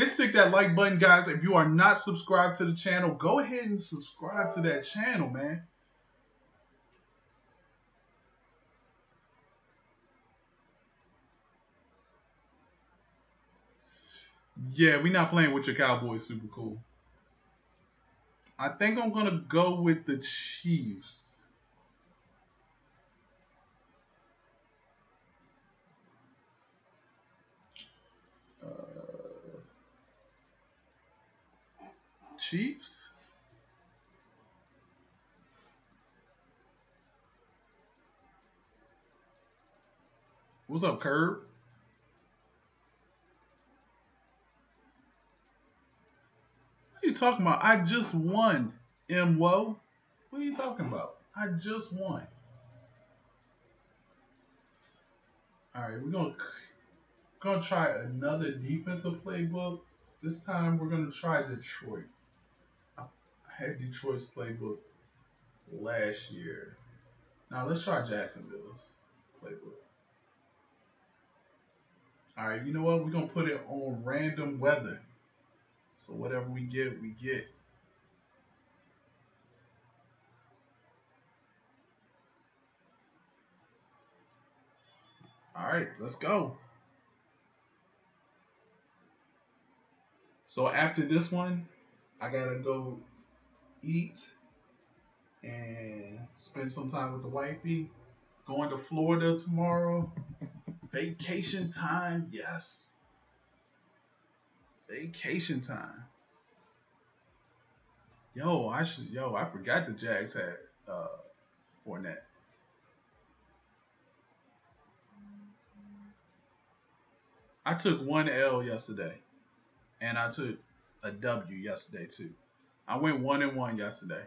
[SPEAKER 3] Stick that like button, guys. If you are not subscribed to the channel, go ahead and subscribe to that channel, man. Yeah, we're not playing with your Cowboys. Super cool. I think I'm going to go with the Chiefs. Chiefs? What's up, Curb? What are you talking about? I just won, MWO. What are you talking about? I just won. Alright, we're gonna try another defensive playbook. This time we're gonna try Detroit. I had Detroit's playbook last year. Now let's try Jacksonville's playbook. Alright, you know what? We're gonna put it on random weather. So whatever we get, we get. Alright, let's go. So after this one, I gotta go eat and spend some time with the wifey. Going to Florida tomorrow. Vacation time, yes. Vacation time. I forgot the Jags had Fournette. I took 1 L yesterday, and I took a W yesterday too. I went 1-1 yesterday.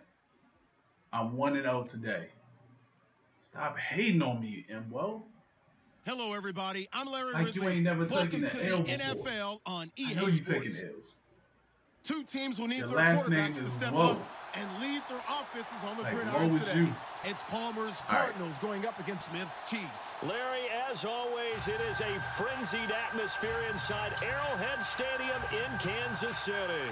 [SPEAKER 3] I'm 1-0 today. Stop hating on me, MWO.
[SPEAKER 1] Hello, everybody. I'm Larry
[SPEAKER 3] Like
[SPEAKER 1] Ridley.
[SPEAKER 3] you ain't never taken
[SPEAKER 1] Welcome
[SPEAKER 3] an
[SPEAKER 1] to
[SPEAKER 3] L
[SPEAKER 1] the
[SPEAKER 3] before.
[SPEAKER 1] NFL on EA
[SPEAKER 3] I know you
[SPEAKER 1] Sports.
[SPEAKER 3] taking L's.
[SPEAKER 1] Two teams will need
[SPEAKER 3] Your
[SPEAKER 1] their
[SPEAKER 3] last name
[SPEAKER 1] quarterbacks to
[SPEAKER 3] is
[SPEAKER 1] step
[SPEAKER 3] Lowe.
[SPEAKER 1] up and lead their offenses on the
[SPEAKER 3] Like,
[SPEAKER 1] gridiron
[SPEAKER 3] Lowe is
[SPEAKER 1] today.
[SPEAKER 3] you.
[SPEAKER 1] It's Palmer's Cardinals going up against Smith's Chiefs.
[SPEAKER 2] Larry, as always, it is a frenzied atmosphere inside Arrowhead Stadium in Kansas City.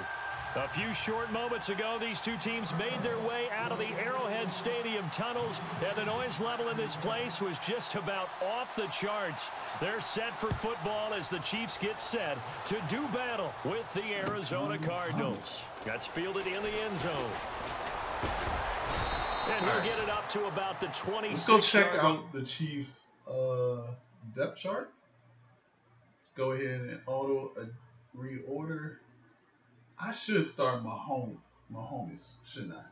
[SPEAKER 2] A few short moments ago, these two teams made their way out of the Arrowhead Stadium tunnels, and the noise level in this place was just about off the charts. They're set for football as the Chiefs get set to do battle with the Arizona Cardinals. That's fielded in the end zone. And he'll get it up to about the 26.
[SPEAKER 3] Let's go check out the Chiefs' depth chart. Let's go ahead and auto reorder. I should start Mahomes, shouldn't I?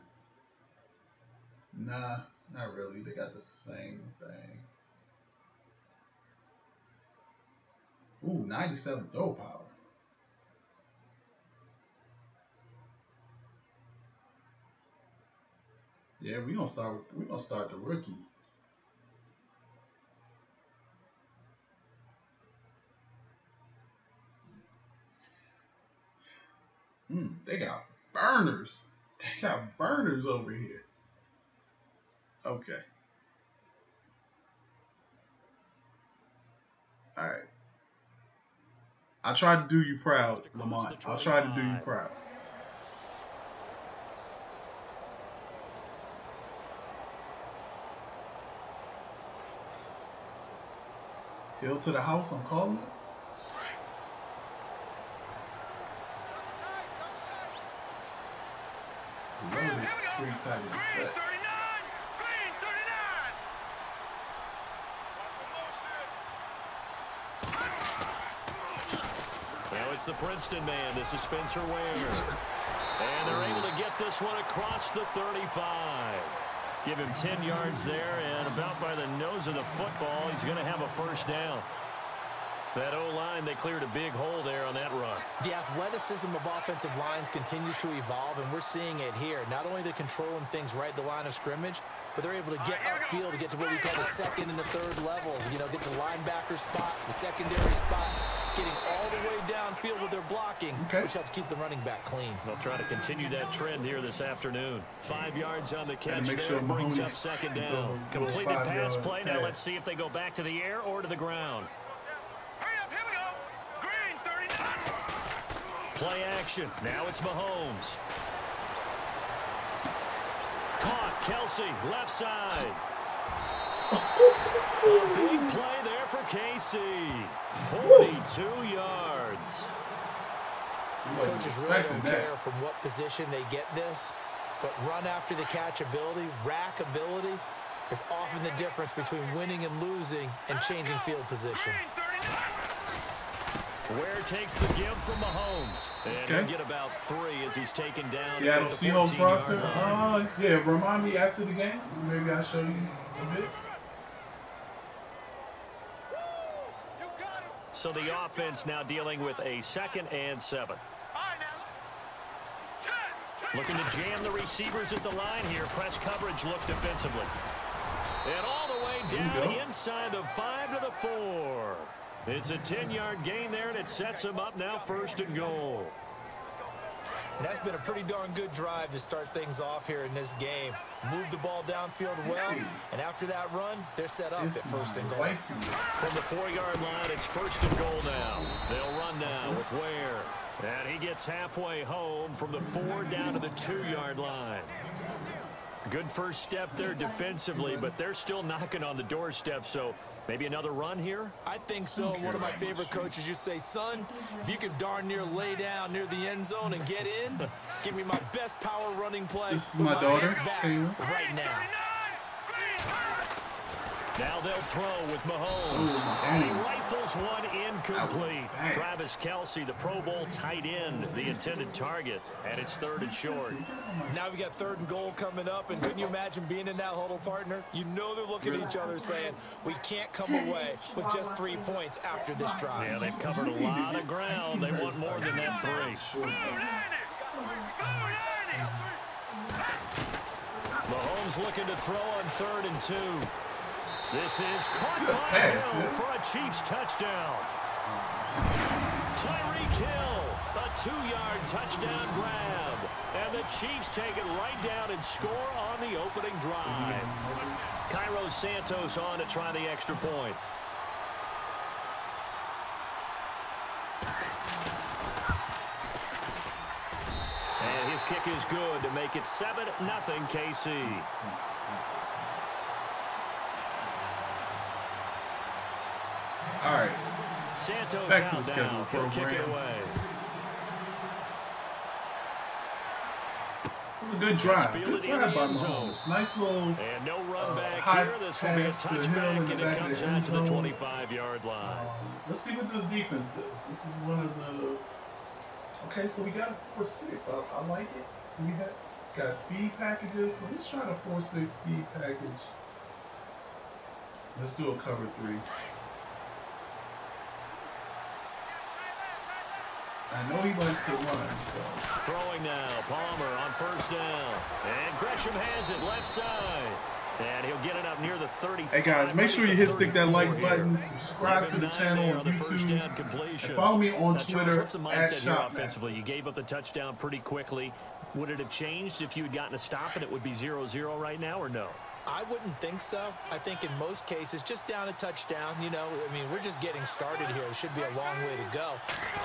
[SPEAKER 3] Nah, not really. They got the same thing. Ooh, 97 throw power. Yeah, we're gonna start the rookie. They got burners. They got burners over here. Okay. All right. I tried to do you proud, Lamont. I'll try to do you proud. Hill to the house, I'm calling it. Green 39.
[SPEAKER 2] Now it's the Princeton man. This is Spencer Ware. And they're able to get this one across the 35. Give him 10 yards there, and about by the nose of the football, he's going to have a first down. That O-line, they cleared a big hole there on that run.
[SPEAKER 4] The athleticism of offensive lines continues to evolve, and we're seeing it here. Not only they're controlling things right at the line of scrimmage, but they're able to get upfield to get to what we call the second and the third levels. You know, get to linebacker spot, the secondary spot, getting all the way downfield with their blocking, which helps keep the running back clean.
[SPEAKER 2] They'll try to continue that trend here this afternoon. 5 yards on the catch there, brings up second down. Completed pass play. Now let's see if they go back to the air or to the ground. Play action. Now it's Mahomes. Caught. Kelsey, left side. A big play there for Casey. 42 yards.
[SPEAKER 4] Coaches really don't care from what position they get this, but run after the catch ability, rack ability, is often the difference between winning and losing and changing field position.
[SPEAKER 2] Ware takes the give from Mahomes. And he'll get about 3 as he's taken down.
[SPEAKER 3] Seattle Seahawks roster. Yeah, remind me after the game. Maybe I'll show you a bit.
[SPEAKER 2] So the offense now dealing with a 2nd and 7. Looking to jam the receivers at the line here. Press coverage look defensively. And all the way down inside the 5 to the 4. It's a 10-yard gain there, and it sets him up now 1st and goal.
[SPEAKER 4] And that's been a pretty darn good drive to start things off here in this game. Move the ball downfield well, and after that run, they're set up at 1st and goal.
[SPEAKER 2] From the 4-yard line, it's 1st and goal now. They'll run now with Ware. And he gets halfway home from the 4 down to the 2-yard line. Good first step there defensively, but they're still knocking on the doorstep, so maybe another run here?
[SPEAKER 4] I think so. One of my favorite coaches used to say, son, if you can darn near lay down near the end zone and get in, give me my best power running play.
[SPEAKER 3] This is my daughter,
[SPEAKER 4] right now.
[SPEAKER 2] Now they'll throw with Mahomes. And he rifles one incomplete. Travis Kelsey, the Pro Bowl tight end, the intended target. And it's 3rd and short.
[SPEAKER 4] Now we got 3rd and goal coming up. And couldn't you imagine being in that huddle, partner? You know they're looking at each other saying, we can't come away with just 3 points after this drive.
[SPEAKER 2] Yeah, they've covered a lot of ground. They want more than that 3. Mahomes looking to throw on 3rd and 2. This is caught by Hill for a Chiefs touchdown. Tyreek Hill, a 2-yard touchdown grab. And the Chiefs take it right down and score on the opening drive. Cairo Santos on to try the extra point. kick is good to make it 7-0 KC.
[SPEAKER 3] All right.
[SPEAKER 2] Santos
[SPEAKER 3] Back to
[SPEAKER 2] out
[SPEAKER 3] the schedule
[SPEAKER 2] now. He'll kick it away.
[SPEAKER 3] It was a good drive. Good drive by Mahomes. Nice little
[SPEAKER 2] and no run back
[SPEAKER 3] high
[SPEAKER 2] here. This will be a touchback, and it comes out to the 25-yard line.
[SPEAKER 3] Let's see what this defense does. This is one of the... Okay, so we got a 4-6. I like it. We got speed packages. So let's try the 4-6 speed package. Let's do a cover 3. I know he likes to run, so.
[SPEAKER 2] Throwing now, Palmer on first down. And Gresham has it left side. And he'll get it up near the 30.
[SPEAKER 3] Hey guys, make sure you stick that like button, subscribe to the channel on YouTube, and follow me on Twitter
[SPEAKER 2] what's the mindset here offensively? You gave up the touchdown pretty quickly. Would it have changed if you had gotten a stop and it would be 0-0 right now, or no?
[SPEAKER 4] I wouldn't think so. I think in most cases, just down a touchdown, you know, I mean, we're just getting started here. It should be a long way to go.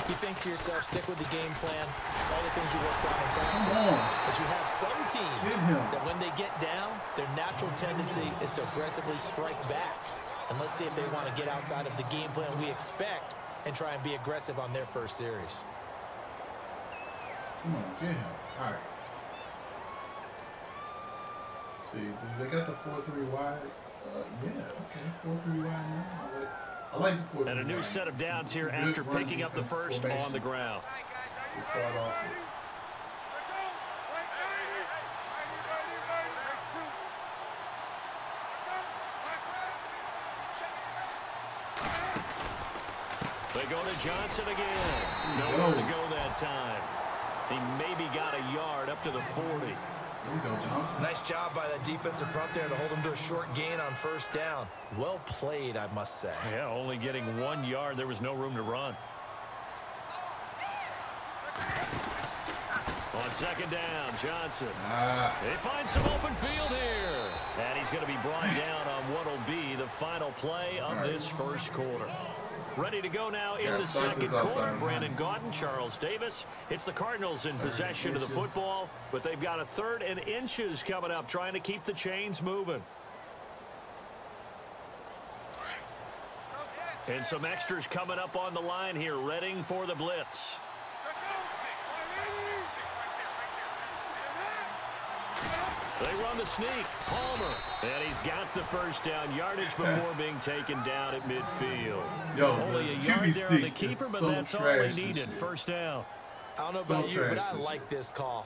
[SPEAKER 4] You think to yourself, stick with the game plan, all the things you worked on in practice. But you have some teams that when they get down, their natural tendency is to aggressively strike back. And let's see if they want to get outside of the game plan we expect and try and be aggressive on their first series.
[SPEAKER 3] Come on, get him. All right. See, they got the 4-3 wide. Yeah, okay, 4-3 wide now. I like the 4-3
[SPEAKER 2] and a new
[SPEAKER 3] wide.
[SPEAKER 2] set of downs here after picking up the first
[SPEAKER 3] formation.
[SPEAKER 2] on the ground.
[SPEAKER 3] We start off
[SPEAKER 2] They go to Johnson again. Nowhere to go that time. He maybe got a yard up to the 40.
[SPEAKER 3] There you go, Johnson.
[SPEAKER 4] Nice job by that defensive front there to hold him to a short gain on first down. Well played, I must say.
[SPEAKER 2] Yeah, only getting 1 yard. There was no room to run. On second down, Johnson. They find some open field here. And he's going to be brought down on what will be the final play of this first quarter. Ready to go now in the second quarter. Brandon Gaudin, Charles Davis. It's the Cardinals in possession of the football, but they've got a 3rd and inches coming up, trying to keep the chains moving. And some extras coming up on the line here, readying for the blitz. They run the sneak. Palmer. And he's got the first down yardage before being taken down at midfield. Only a yard there on the keeper, but that's all they needed. First down.
[SPEAKER 4] I don't know about you, but I like this call.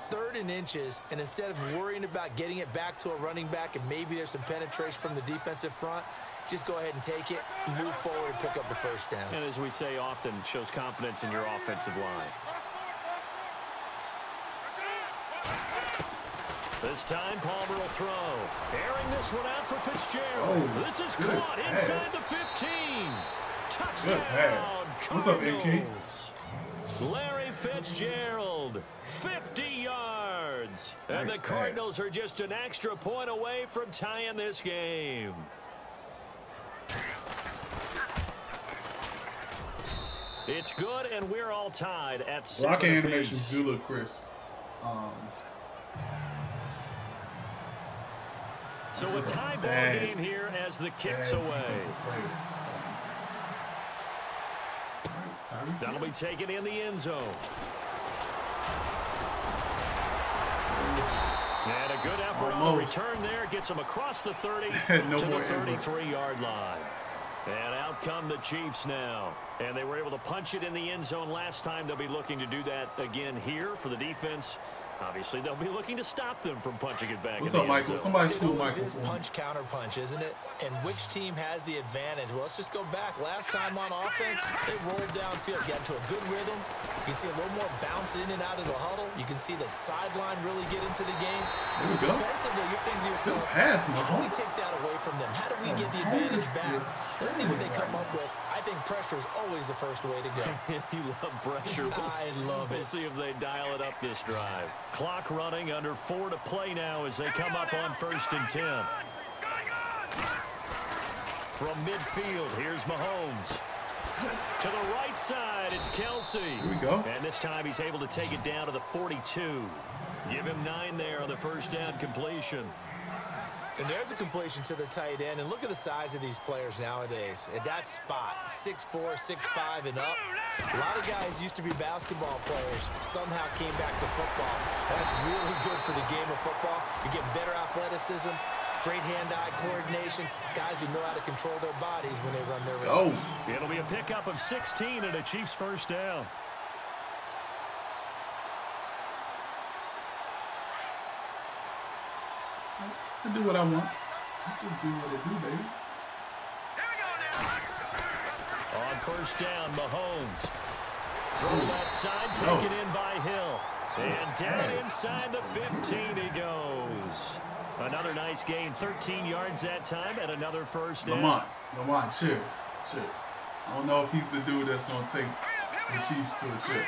[SPEAKER 4] 3rd and inches, and instead of worrying about getting it back to a running back and maybe there's some penetration from the defensive front, just go ahead and take it, move forward, and pick up the first down.
[SPEAKER 2] And as we say often, shows confidence in your offensive line. This time, Palmer will throw. Airing this one out for Fitzgerald. This is caught inside the 15. Touchdown, Cardinals. Larry Fitzgerald, 50 yards. And the Cardinals are just an extra point away from tying this game. It's good, and we're all tied at 7
[SPEAKER 3] Blocking
[SPEAKER 2] apiece.
[SPEAKER 3] animations do look crisp.
[SPEAKER 2] So a tie ball game here as the kick's away. That'll be taken in the end zone. And a good effort on the return there. Gets him across the 30 to the 33-yard line. And out come the Chiefs now. And they were able to punch it in the end zone last time. They'll be looking to do that again here for the defense. Obviously, they'll be looking to stop them from punching it back.
[SPEAKER 3] What's up, Michael? Somebody steal Michael.
[SPEAKER 4] It's punch, counter punch, isn't it? And which team has the advantage? Well, let's just go back. Last time on offense, they rolled downfield, got into a good rhythm. You can see a little more bounce in and out of the huddle. You can see the sideline really get into the game. So defensively, you're thinking to yourself, how do we take that away from them? How do we get the advantage back? Let's see what they come up with. I think pressure is always the first way to go.
[SPEAKER 2] You love pressure.
[SPEAKER 4] I love it.
[SPEAKER 2] We'll see if they dial it up this drive. Clock running, under 4 to play now as they come up on 1st and 10. From midfield, here's Mahomes. To the right side, it's Kelsey.
[SPEAKER 3] Here we go.
[SPEAKER 2] And this time he's able to take it down to the 42. Give him 9 there on the first down completion.
[SPEAKER 4] And there's a completion to the tight end. And look at the size of these players nowadays. At that spot, 6'4", 6'5", and up. A lot of guys used to be basketball players, somehow came back to football. That's really good for the game of football. You get better athleticism, great hand-eye coordination, guys who know how to control their bodies when they run their routes.
[SPEAKER 2] It'll be a pickup of 16 and a Chiefs first down.
[SPEAKER 3] I do what I want. I just do what I do, baby.
[SPEAKER 2] On first down, Mahomes. Throw left side, taken in by Hill. And down inside the 15 he goes. Another nice gain, 13 yards that time, and another first down.
[SPEAKER 3] Lamont, chill. I don't know if he's the dude that's going to take the Chiefs to a trip.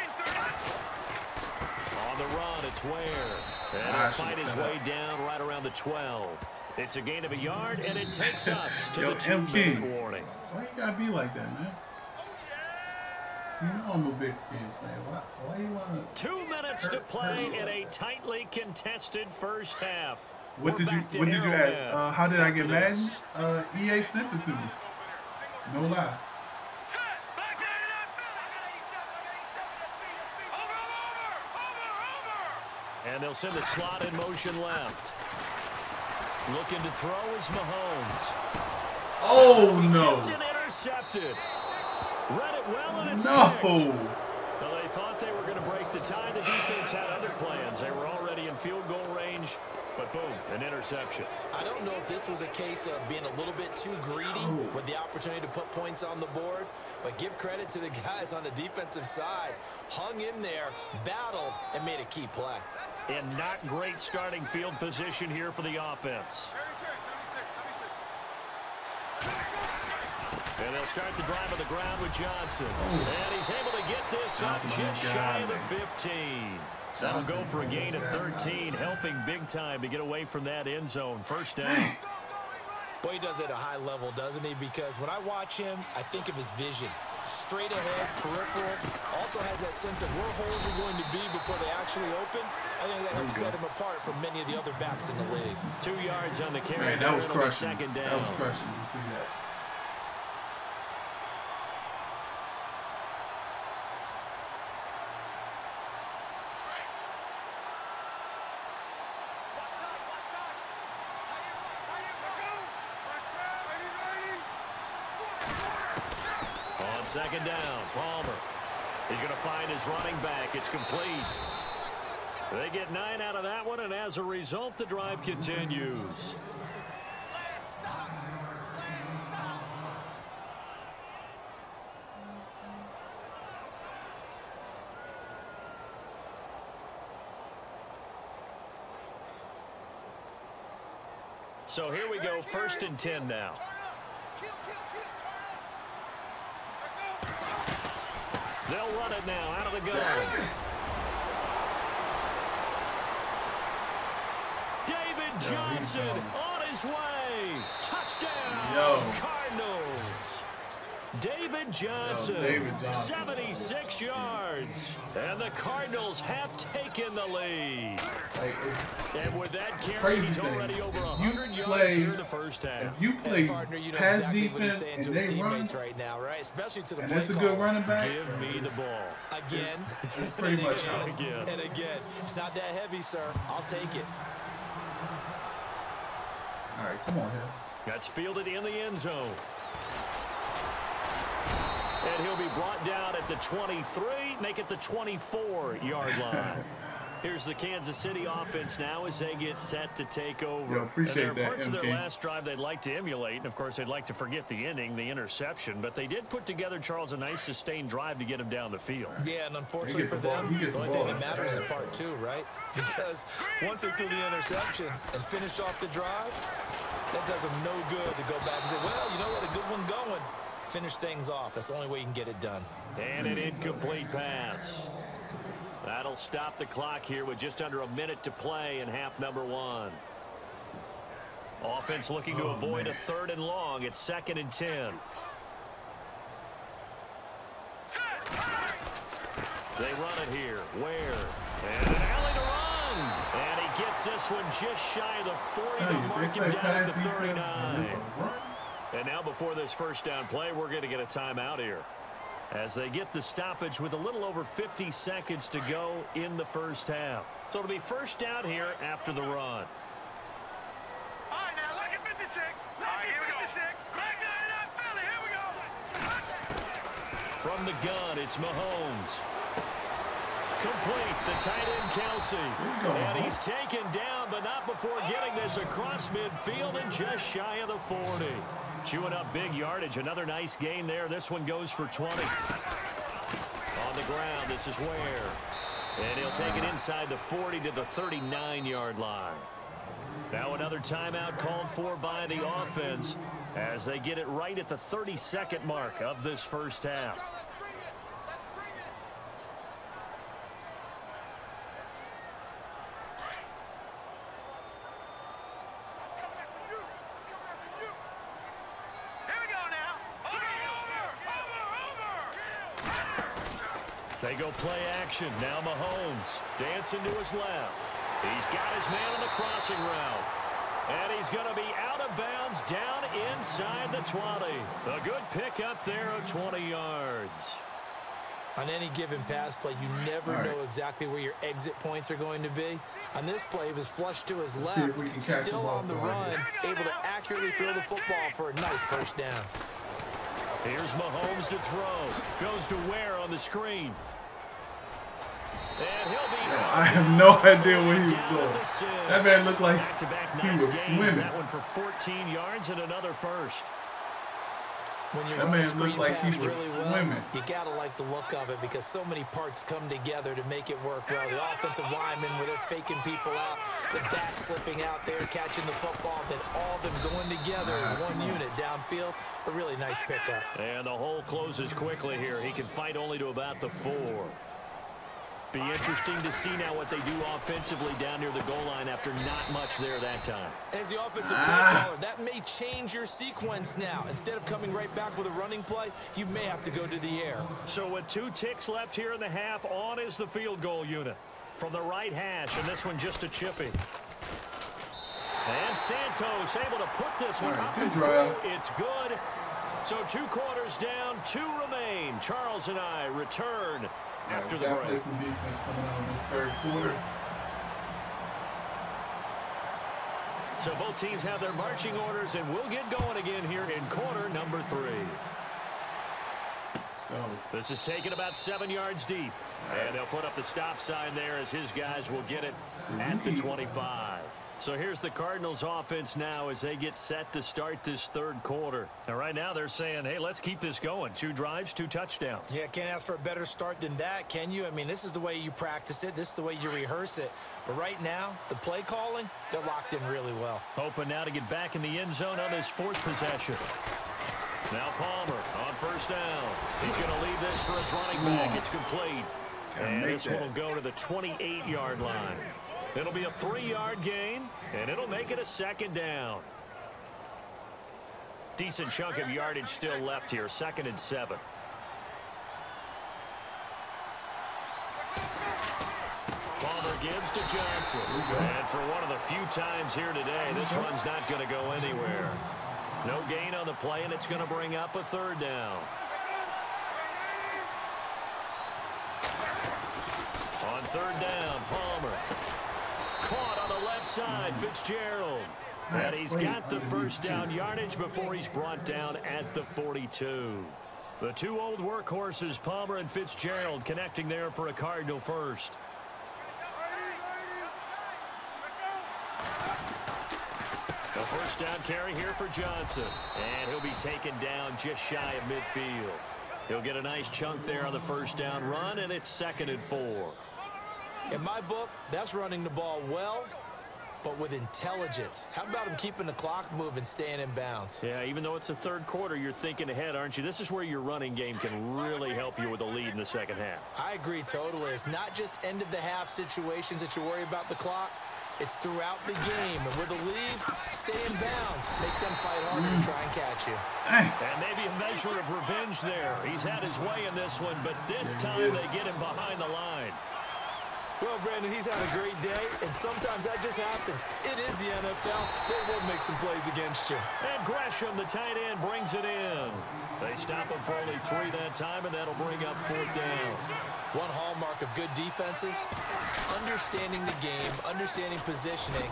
[SPEAKER 2] On the run, it's Ware. And he'll find his way down right around the 12. It's a gain of a yard, and it takes us to the 2-minute warning.
[SPEAKER 3] Why you got to be like that, man? You know I'm a big Skins fan. Why you want to...
[SPEAKER 2] 2 minutes to play in a tightly contested first half.
[SPEAKER 3] What did you ask? How did I get Madden? EA sent it to me. No lie.
[SPEAKER 2] And they'll send the slot in motion left. Looking to throw is Mahomes.
[SPEAKER 3] Oh, no.
[SPEAKER 2] Tipped and intercepted. Read it well, and it's
[SPEAKER 3] no.
[SPEAKER 2] picked. Well, they thought they were going to break the tie. The defense had other plans. They were already in field goal range, but boom, an interception.
[SPEAKER 4] I don't know if this was a case of being a little bit too greedy with the opportunity to put points on the board, but give credit to the guys on the defensive side. Hung in there, battled, and made a key play.
[SPEAKER 2] And not great starting field position here for the offense. And they'll start the drive on the ground with Johnson. And he's able to get this up just shy of the 15. That'll go for a gain of 13, helping big time to get away from that end zone. First down.
[SPEAKER 4] Boy, he does it at a high level, doesn't he? Because when I watch him, I think of his vision. Straight ahead, peripheral. Also has that sense of where holes are going to be before they actually open. I think that helps set him apart from many of the other backs in the league.
[SPEAKER 2] 2 yards on the carry.
[SPEAKER 3] Man, that was crushing.
[SPEAKER 2] Second down.
[SPEAKER 3] That was crushing. You see that?
[SPEAKER 2] On second down, Palmer. He's going to find his running back. It's complete. They get 9 out of that one, and as a result, the drive continues. So here we go, 1st and 10 now. They'll run it now out of the gun. David Johnson on his way. Touchdown, Cardinals. David Johnson, 76 yards. And the Cardinals have taken the lead. And with that carry, he's already over 100 yards here in the first half.
[SPEAKER 3] If you play pass defense and they run,
[SPEAKER 4] right now, right? Especially to the
[SPEAKER 3] and that's a good running back.
[SPEAKER 2] Give me the ball.
[SPEAKER 4] Again,
[SPEAKER 3] it's pretty much
[SPEAKER 4] and again. It's not that heavy, sir. I'll take it.
[SPEAKER 3] All right, come on here.
[SPEAKER 2] That's fielded in the end zone. And he'll be brought down at the 23, make it the 24-yard line. Here's the Kansas City offense now as they get set to take over.
[SPEAKER 3] Yo, appreciate
[SPEAKER 2] and there are parts
[SPEAKER 3] that,
[SPEAKER 2] of their last drive they'd like to emulate, and of course they'd like to forget the ending, the interception. But they did put together, Charles, a nice sustained drive to get him down the field.
[SPEAKER 4] Yeah, and unfortunately for them, the only thing that matters is part 2, right? Because once they threw the interception and finished off the drive, that does them no good to go back and say, well, you know, we had a good one going. Finish things off. That's the only way you can get it done.
[SPEAKER 2] And an incomplete pass. That'll stop the clock here with just under a minute to play in half number 1. Offense looking to avoid a 3rd and long. It's 2nd and 10. They run it here. Where? And an alley to run. And he gets this one just shy of the 40 to mark him down at the 39. And now before this first down play, we're going to get a timeout here, as they get the stoppage with a little over 50 seconds to go in the first half. So it'll be first down here after the run.
[SPEAKER 5] All right, now look at 56. Look at 56. Here we go.
[SPEAKER 2] From the gun, it's Mahomes. Complete, the tight end Kelsey. And he's taken down, but not before getting this across midfield and just shy of the 40. Chewing up big yardage. Another nice gain there. This one goes for 20. On the ground, this is Ware. And he'll take it inside the 40 to the 39-yard line. Now another timeout called for by the offense as they get it right at the 32nd mark of this first half. They go play action. Now Mahomes dancing to his left. He's got his man on the crossing route. And he's going to be out of bounds down inside the 20. A good pick up there of 20 yards.
[SPEAKER 4] On any given pass play, you never know exactly where your exit points are going to be. On this play, he was flushed to his left, still on the run, able to accurately throw the football for a nice first down.
[SPEAKER 2] Here's Mahomes to throw. Goes to Ware on the screen. And he'll be
[SPEAKER 3] I have no idea where he was going. That man looked like he was swimming.
[SPEAKER 2] That one for 14 yards and another first.
[SPEAKER 4] When you
[SPEAKER 3] that man looked like he was swimming.
[SPEAKER 4] You gotta like the look of it because so many parts come together to make it work well. The offensive linemen, where they're faking people out, the back slipping out there, catching the football, then all of them going together as one unit downfield. A really nice pickup.
[SPEAKER 2] And the hole closes quickly here. He can fight only to about the 4. Be interesting to see now what they do offensively down near the goal line after not much there that time.
[SPEAKER 4] As the offensive play caller, that may change your sequence now. Instead of coming right back with a running play, you may have to go to the air.
[SPEAKER 2] So with 2 ticks left here in the half, on is the field goal unit. From the right hash, and this one just a chippy. And Santos able to put this one up and through. It's good. So 2 quarters down, 2 remain. Charles and I return after the break.
[SPEAKER 3] There's some defense coming out in this third quarter.
[SPEAKER 2] So both teams have their marching orders, and we'll get going again here in quarter number 3. This is taken about 7 yards deep. And they'll put up the stop sign there as his guys will get it at the 25. So here's the Cardinals offense now as they get set to start this third quarter. And right now they're saying, hey, let's keep this going. 2 drives, 2 touchdowns.
[SPEAKER 4] Yeah, can't ask for a better start than that, can you? I mean, this is the way you practice it. This is the way you rehearse it. But right now, the play calling, they're locked in really well.
[SPEAKER 2] Hoping now to get back in the end zone on his 4th possession. Now Palmer on first down. He's going to leave this for his running back. It's complete. And this one will go to the 28-yard line. It'll be a 3-yard gain, and it'll make it a 2nd down. Decent chunk of yardage still left here, 2nd and 7. Palmer gives to Johnson. And for one of the few times here today, this run's not going to go anywhere. No gain on the play, and it's going to bring up a 3rd down. On 3rd down, Palmer. Caught on the left side, Fitzgerald. And he's got the first down yardage before he's brought down at the 42. The 2 old workhorses, Palmer and Fitzgerald, connecting there for a Cardinal first. The first down carry here for Johnson. And he'll be taken down just shy of midfield. He'll get a nice chunk there on the first down run, and it's 2nd and 4.
[SPEAKER 4] In my book, that's running the ball well, but with intelligence. How about him keeping the clock moving, staying in bounds?
[SPEAKER 2] Yeah, even though it's the third quarter, you're thinking ahead, aren't you? This is where your running game can really help you with a lead in the second half.
[SPEAKER 4] I agree totally. It's not just end-of-the-half situations that you worry about the clock. It's throughout the game. And with a lead, stay in bounds. Make them fight harder to try and catch you.
[SPEAKER 2] And maybe a measure of revenge there. He's had his way in this one, but this time they get him behind the line.
[SPEAKER 4] Well, Brandon, he's had a great day, and sometimes that just happens. It is the NFL. They will make some plays against you.
[SPEAKER 2] And Gresham, the tight end, brings it in. They stop him for only 3 that time, and that'll bring up 4th down.
[SPEAKER 4] One hallmark of good defenses is understanding the game, understanding positioning,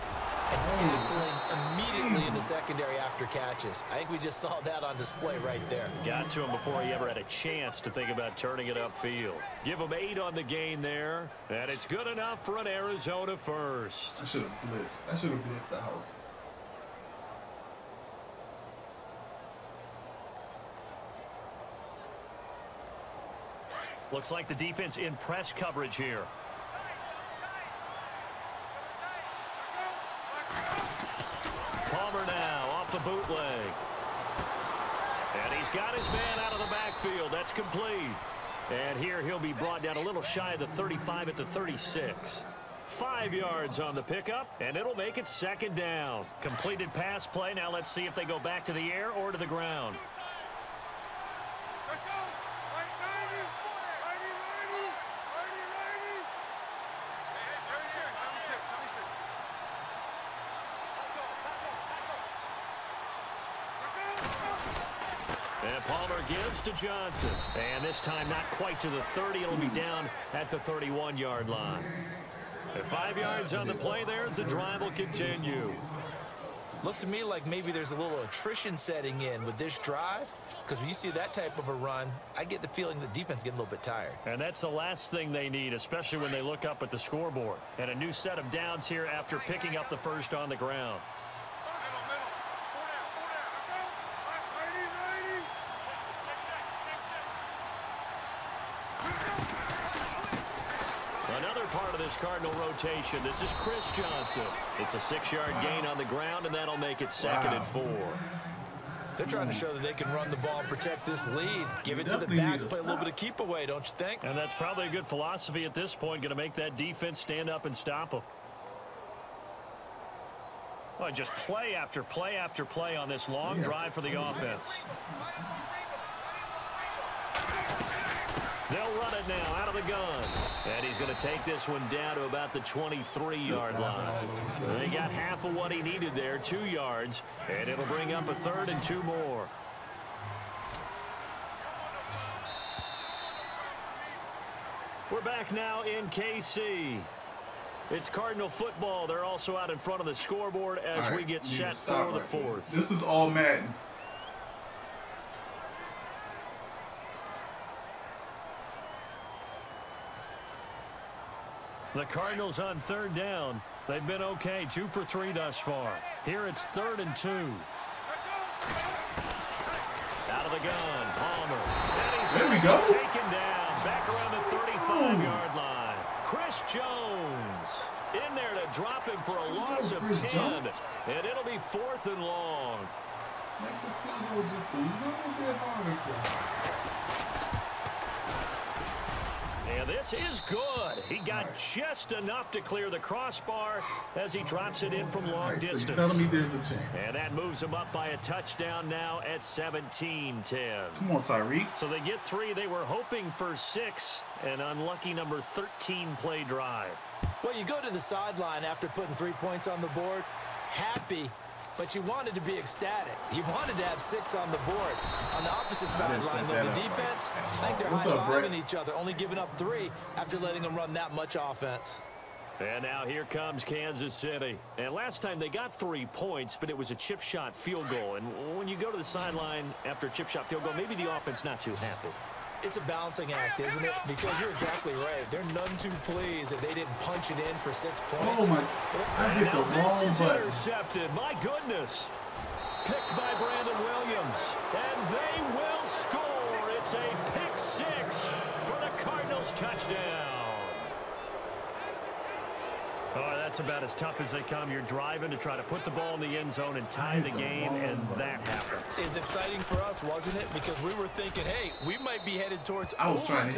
[SPEAKER 4] and tackling immediately in the secondary after catches. I think we just saw that on display right there.
[SPEAKER 2] Got to him before he ever had a chance to think about turning it upfield. Give him 8 on the gain there, and it's good enough for an Arizona first.
[SPEAKER 3] I should have blitzed. I should have blitzed the house.
[SPEAKER 2] Looks like the defense in press coverage here. Palmer now off the bootleg. And he's got his man out of the backfield. That's complete. And here he'll be brought down a little shy of the 35 at the 36. 5 yards on the pickup, and it'll make it 2nd down. Completed pass play. Now let's see if they go back to the air or to the ground. And Palmer gives to Johnson. And this time not quite to the 30. It'll be down at the 31-yard line. And 5 yards on the play there as the drive will continue.
[SPEAKER 4] Looks to me like maybe there's a little attrition setting in with this drive. Because when you see that type of a run, I get the feeling the defense getting a little bit tired.
[SPEAKER 2] And that's the last thing they need, especially when they look up at the scoreboard. And a new set of downs here after picking up the first on the ground. Part of this Cardinal rotation. This is Chris Johnson. It's a 6-yard gain on the ground, and that'll make it 2nd and 4.
[SPEAKER 4] They're trying to show that they can run the ball and protect this lead. Give it to the backs, play a little bit of keep away, don't you think?
[SPEAKER 2] And that's probably a good philosophy at this point, going to make that defense stand up and stop them. Well, just play after play after play on this long drive for the offense. They'll run it now out of the gun. And he's going to take this one down to about the 23-yard line. They got half of what he needed there, 2 yards. And it'll bring up a 3rd and 2 more. We're back now in KC. It's Cardinal football. They're also out in front of the scoreboard as we get set for the 4th.
[SPEAKER 3] This is all Madden.
[SPEAKER 2] The Cardinals on 3rd down. They've been okay, 2 for 3 thus far. Here it's 3rd and 2. Out of the gun, Palmer. And he's
[SPEAKER 3] there we go.
[SPEAKER 2] Taken down, back around the 35-yard line. Chris Jones in there to drop him for a loss of 10. And it'll be 4th and long. And this is good. He got just enough to clear the crossbar as he drops it in from long distance.
[SPEAKER 3] So you're telling me there's a chance.
[SPEAKER 2] And that moves him up by a touchdown now at 17-10.
[SPEAKER 3] Come on, Tyreek.
[SPEAKER 2] So they get 3. They were hoping for 6. An unlucky number 13 play drive.
[SPEAKER 4] Well, you go to the sideline after putting 3 points on the board, happy, but you wanted to be ecstatic. You wanted to have 6 on the board. On the opposite sideline, though, the defense, I think they're high-fiving each other, only giving up 3 after letting them run that much offense.
[SPEAKER 2] And now here comes Kansas City. And last time they got 3 points, but it was a chip shot field goal. And when you go to the sideline after a chip shot field goal, maybe the offense not too happy.
[SPEAKER 4] It's a balancing act, isn't it? Because you're exactly right. They're none too pleased that they didn't punch it in for 6 points.
[SPEAKER 3] Oh, my. I hit the wrong button.
[SPEAKER 2] Intercepted. My goodness. Picked by Brandon Williams. And they will score. It's a pick 6 for the Cardinals touchdown. Oh, that's That's about as tough as they come. You're driving to try to put the ball in the end zone and tie the game, and that happens.
[SPEAKER 4] It's exciting for us, wasn't it? Because we were thinking, hey, we might be headed towards
[SPEAKER 3] overtime.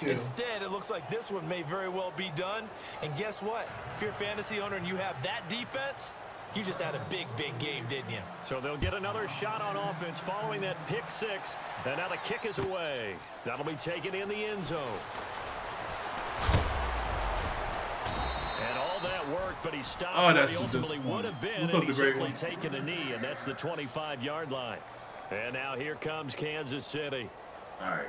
[SPEAKER 4] Instead, it looks like this one may very well be done. And guess what? If you're a fantasy owner and you have that defense, you just had a big, big game, didn't you?
[SPEAKER 2] So they'll get another shot on offense following that pick six. And now the kick is away. That'll be taken in the end zone. And all that work, but he stopped where he ultimately would have been, and he's simply taken a knee, and that's the 25-yard line. And now here comes Kansas City.
[SPEAKER 3] All right.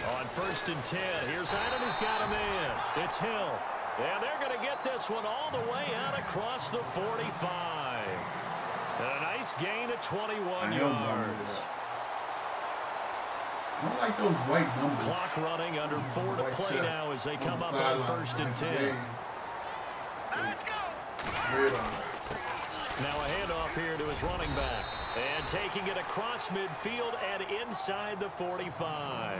[SPEAKER 2] On 1st and 10, here's Adam. He's got a man. It's Hill. And they're going to get this one all the way out across the 45. A nice gain of 21 yards.
[SPEAKER 3] I don't like those white numbers.
[SPEAKER 2] Clock running under 4 to play now as they come up on 1st and 10.
[SPEAKER 5] Let's go.
[SPEAKER 2] Now a handoff here to his running back. And taking it across midfield and inside the 45.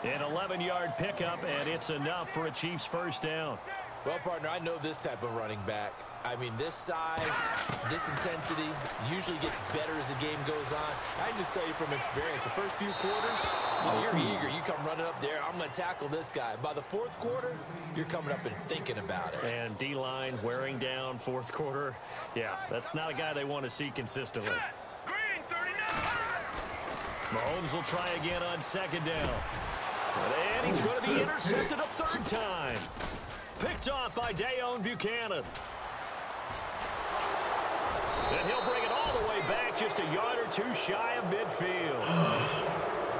[SPEAKER 2] An 11-yard pickup, and it's enough for a Chiefs first down.
[SPEAKER 4] Well, partner, I know this type of running back. I mean, this size, this intensity usually gets better as the game goes on. I can just tell you from experience, the first few quarters, you're eager. You come running up there, I'm going to tackle this guy. By the 4th quarter, you're coming up and thinking about it.
[SPEAKER 2] And D-line wearing down 4th quarter. Yeah, that's not a guy they want to see consistently.
[SPEAKER 5] Green, 39.
[SPEAKER 2] Mahomes will try again on 2nd down. And he's going to be intercepted a 3rd time. Picked off by Dayon Buchanan. And he'll bring it all the way back, just a yard or two shy of midfield.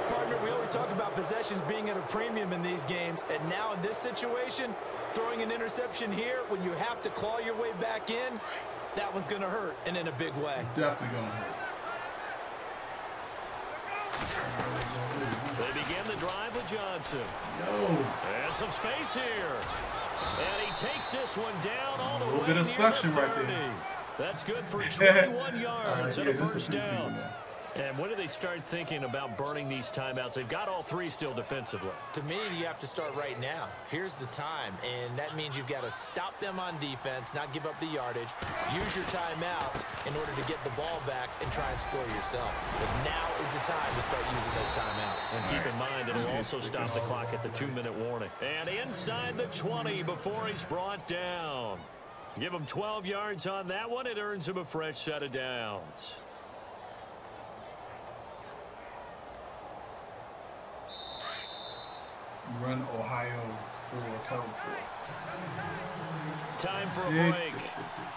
[SPEAKER 4] Partner, we always talk about possessions being at a premium in these games, and now in this situation, throwing an interception here when you have to claw your way back in, that one's going to hurt, and in a big way.
[SPEAKER 3] Definitely going to hurt.
[SPEAKER 2] They begin the drive with Johnson. And some space here. And he takes this one down all the way.
[SPEAKER 3] A little bit of suction right there.
[SPEAKER 2] That's good for 21 yards and a first down. And when do they start thinking about burning these timeouts? They've got all 3 still defensively.
[SPEAKER 4] To me, you have to start right now. Here's the time, and that means you've got to stop them on defense, not give up the yardage, use your timeouts in order to get the ball back and try and score yourself. But now is the time to start using those timeouts.
[SPEAKER 2] And keep in mind, it'll also stop the clock at the 2-minute warning. And inside the 20 before he's brought down. Give him 12 yards on that one. It earns him a fresh set of downs.
[SPEAKER 3] Run Ohio for cover 4.
[SPEAKER 2] Time for a break.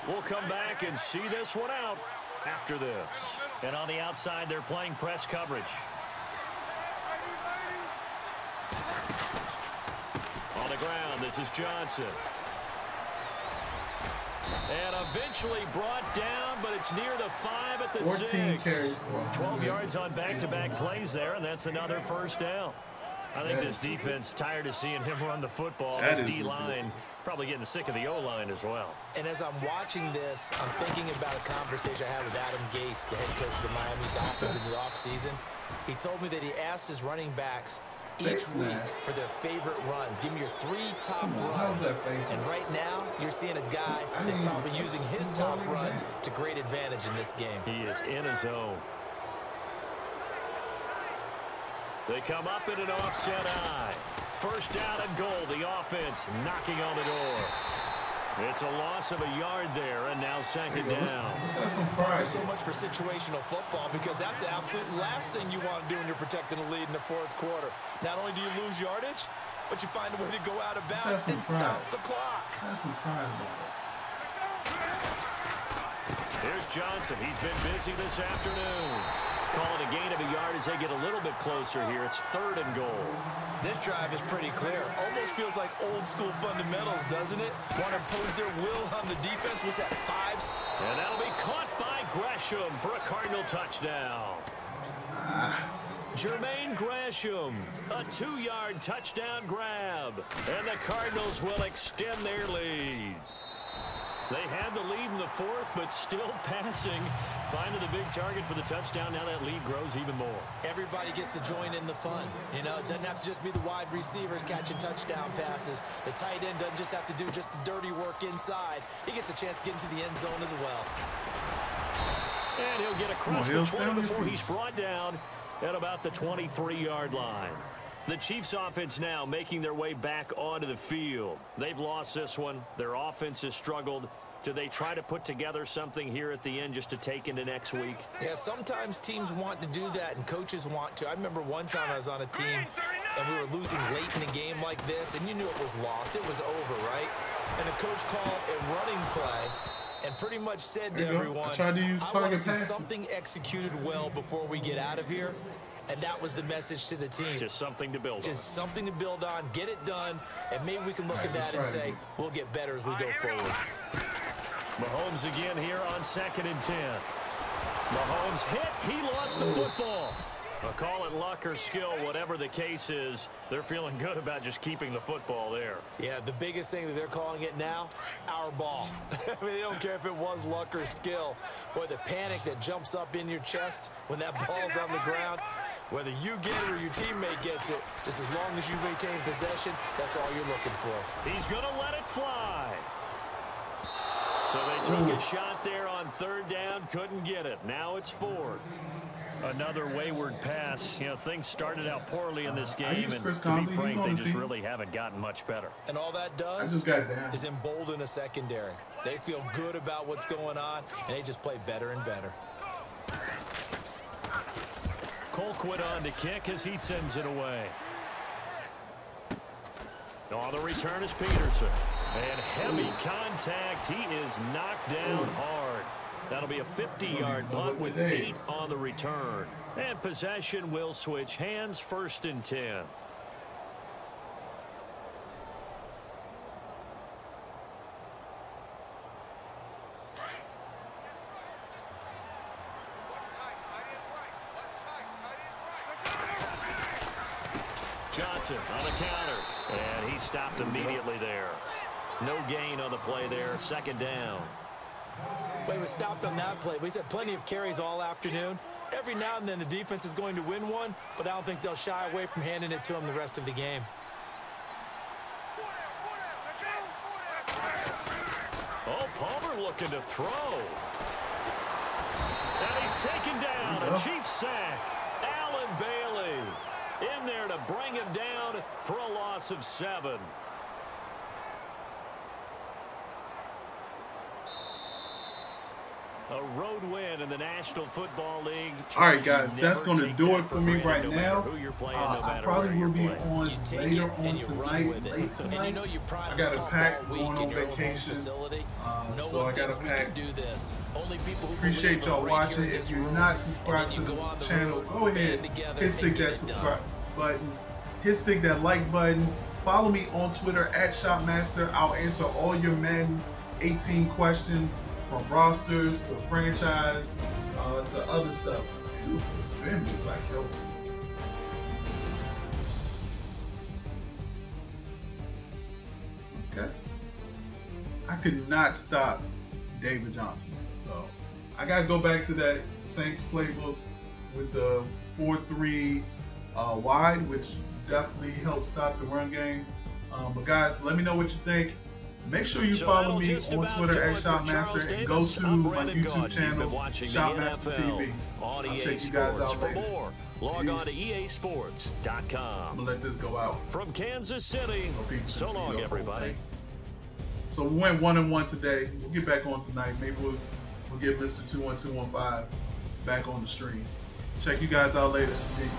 [SPEAKER 2] We'll come back and see this one out after this. And on the outside, they're playing press coverage. On the ground, this is Johnson. And eventually brought down, but it's near the 5 at the 6.
[SPEAKER 3] Carries.
[SPEAKER 2] 12 yards on back-to-back plays there, and that's another first down. I think this defense tired of seeing him run the football. This D-line probably getting sick of the O-line as well.
[SPEAKER 4] And as I'm watching this, I'm thinking about a conversation I had with Adam Gase, the head coach of the Miami Dolphins in the offseason. He told me that he asked his running backs each week for their favorite runs. Give me your 3 top runs. And right now, you're seeing a guy that's probably using his top runs to great advantage in this game.
[SPEAKER 2] He is in a zone. They come up in an offset eye. First down and goal. The offense knocking on the door. It's a loss of a yard there, and now 2nd down.
[SPEAKER 4] So much for situational football, because that's the absolute last thing you want to do when you're protecting a lead in the 4th quarter. Not only do you lose yardage, but you find a way to go out of bounds and stop the clock.
[SPEAKER 2] Here's Johnson. He's been busy this afternoon. Calling a gain of a yard as they get a little bit closer here. It's 3rd and goal.
[SPEAKER 4] This drive is pretty clear. Almost feels like old school fundamentals, doesn't it? Want to impose their will on the defense. Was that 5?
[SPEAKER 2] And that'll be caught by Gresham for a Cardinal touchdown. Jermaine Gresham, a 2-yard touchdown grab. And the Cardinals will extend their lead. They had the lead in the fourth, but still passing. Finding the big target for the touchdown. Now that lead grows even more.
[SPEAKER 4] Everybody gets to join in the fun. You know, it doesn't have to just be the wide receivers catching touchdown passes. The tight end doesn't just have to do just the dirty work inside. He gets a chance to get into the end zone as well.
[SPEAKER 2] And he'll get across the 20 before he's brought down at about the 23-yard line. The Chiefs offense now making their way back onto the field. They've lost this one. Their offense has struggled. Do they try to put together something here at the end just to take into next week?
[SPEAKER 4] Yeah, sometimes teams want to do that and coaches want to. I remember one time I was on a team and we were losing late in a game like this, and you knew it was lost. It was over, right? And the coach called a running play and pretty much said to everyone, I want to see something executed well before we get out of here. And that was the message to the team.
[SPEAKER 2] Just something to build on.
[SPEAKER 4] Just something to build on, get it done, and maybe we can look at that and say, we'll get better as we go forward.
[SPEAKER 2] Mahomes again here on 2nd and 10. Mahomes hit. He lost the football. I'll call it luck or skill, whatever the case is. They're feeling good about just keeping the football there.
[SPEAKER 4] Yeah, the biggest thing that they're calling it now, our ball. I mean, they don't care if it was luck or skill. Boy, the panic that jumps up in your chest when that ball's on the ground, whether you get it or your teammate gets it, just as long as you maintain possession, that's all you're looking for.
[SPEAKER 2] He's going to let it fly. So they took a shot there on 3rd down, couldn't get it. Now it's 4th. Another wayward pass. You know, things started out poorly in this game, and to be frank, they just really haven't gotten much better.
[SPEAKER 4] And all that does is embolden a secondary. They feel good about what's going on, and they just play better and better.
[SPEAKER 2] Colquitt on to kick as he sends it away. On the return is Peterson. And heavy contact. He is knocked down hard. That'll be a 50-yard punt with 8 on the return. And possession will switch hands, 1st and 10. Johnson on the counter. And he stopped immediately there. No gain on the play there. 2nd down.
[SPEAKER 4] Well, he was stopped on that play, but he's had plenty of carries all afternoon. Every now and then the defense is going to win one, but I don't think they'll shy away from handing it to him the rest of the game.
[SPEAKER 2] Oh, Palmer looking to throw. And he's taken down. A Chiefs sack. Allen Bailey in there to bring him down for a loss of 7. A road win in the National Football League.
[SPEAKER 3] All right, guys, that's going to do it for me right now. I probably will be on later on tonight, late tonight. I got a pack going on vacation, so I got a pack. Appreciate y'all watching. If you're not subscribed to the channel, go ahead, hit that subscribe button, hit that like button. Follow me on Twitter at Shopmaster. I'll answer all your Madden 18 questions, from rosters to franchise to other stuff. Ooh, spin me like Kelsey. Okay. I could not stop David Johnson. So I gotta go back to that Saints playbook with the 4-3 wide, which definitely helped stop the run game. But guys, let me know what you think. Make sure you follow me on Twitter at Shopmaster and go to my YouTube channel, Shopmaster TV. I'll check you guys out later.
[SPEAKER 2] Log on to easports.com.
[SPEAKER 3] I'm going to let this go out.
[SPEAKER 2] From Kansas City, so long, everybody.
[SPEAKER 3] So we went 1-1 today. We'll get back on tonight. Maybe we'll get Mr. 21215 back on the stream. Check you guys out later. Peace.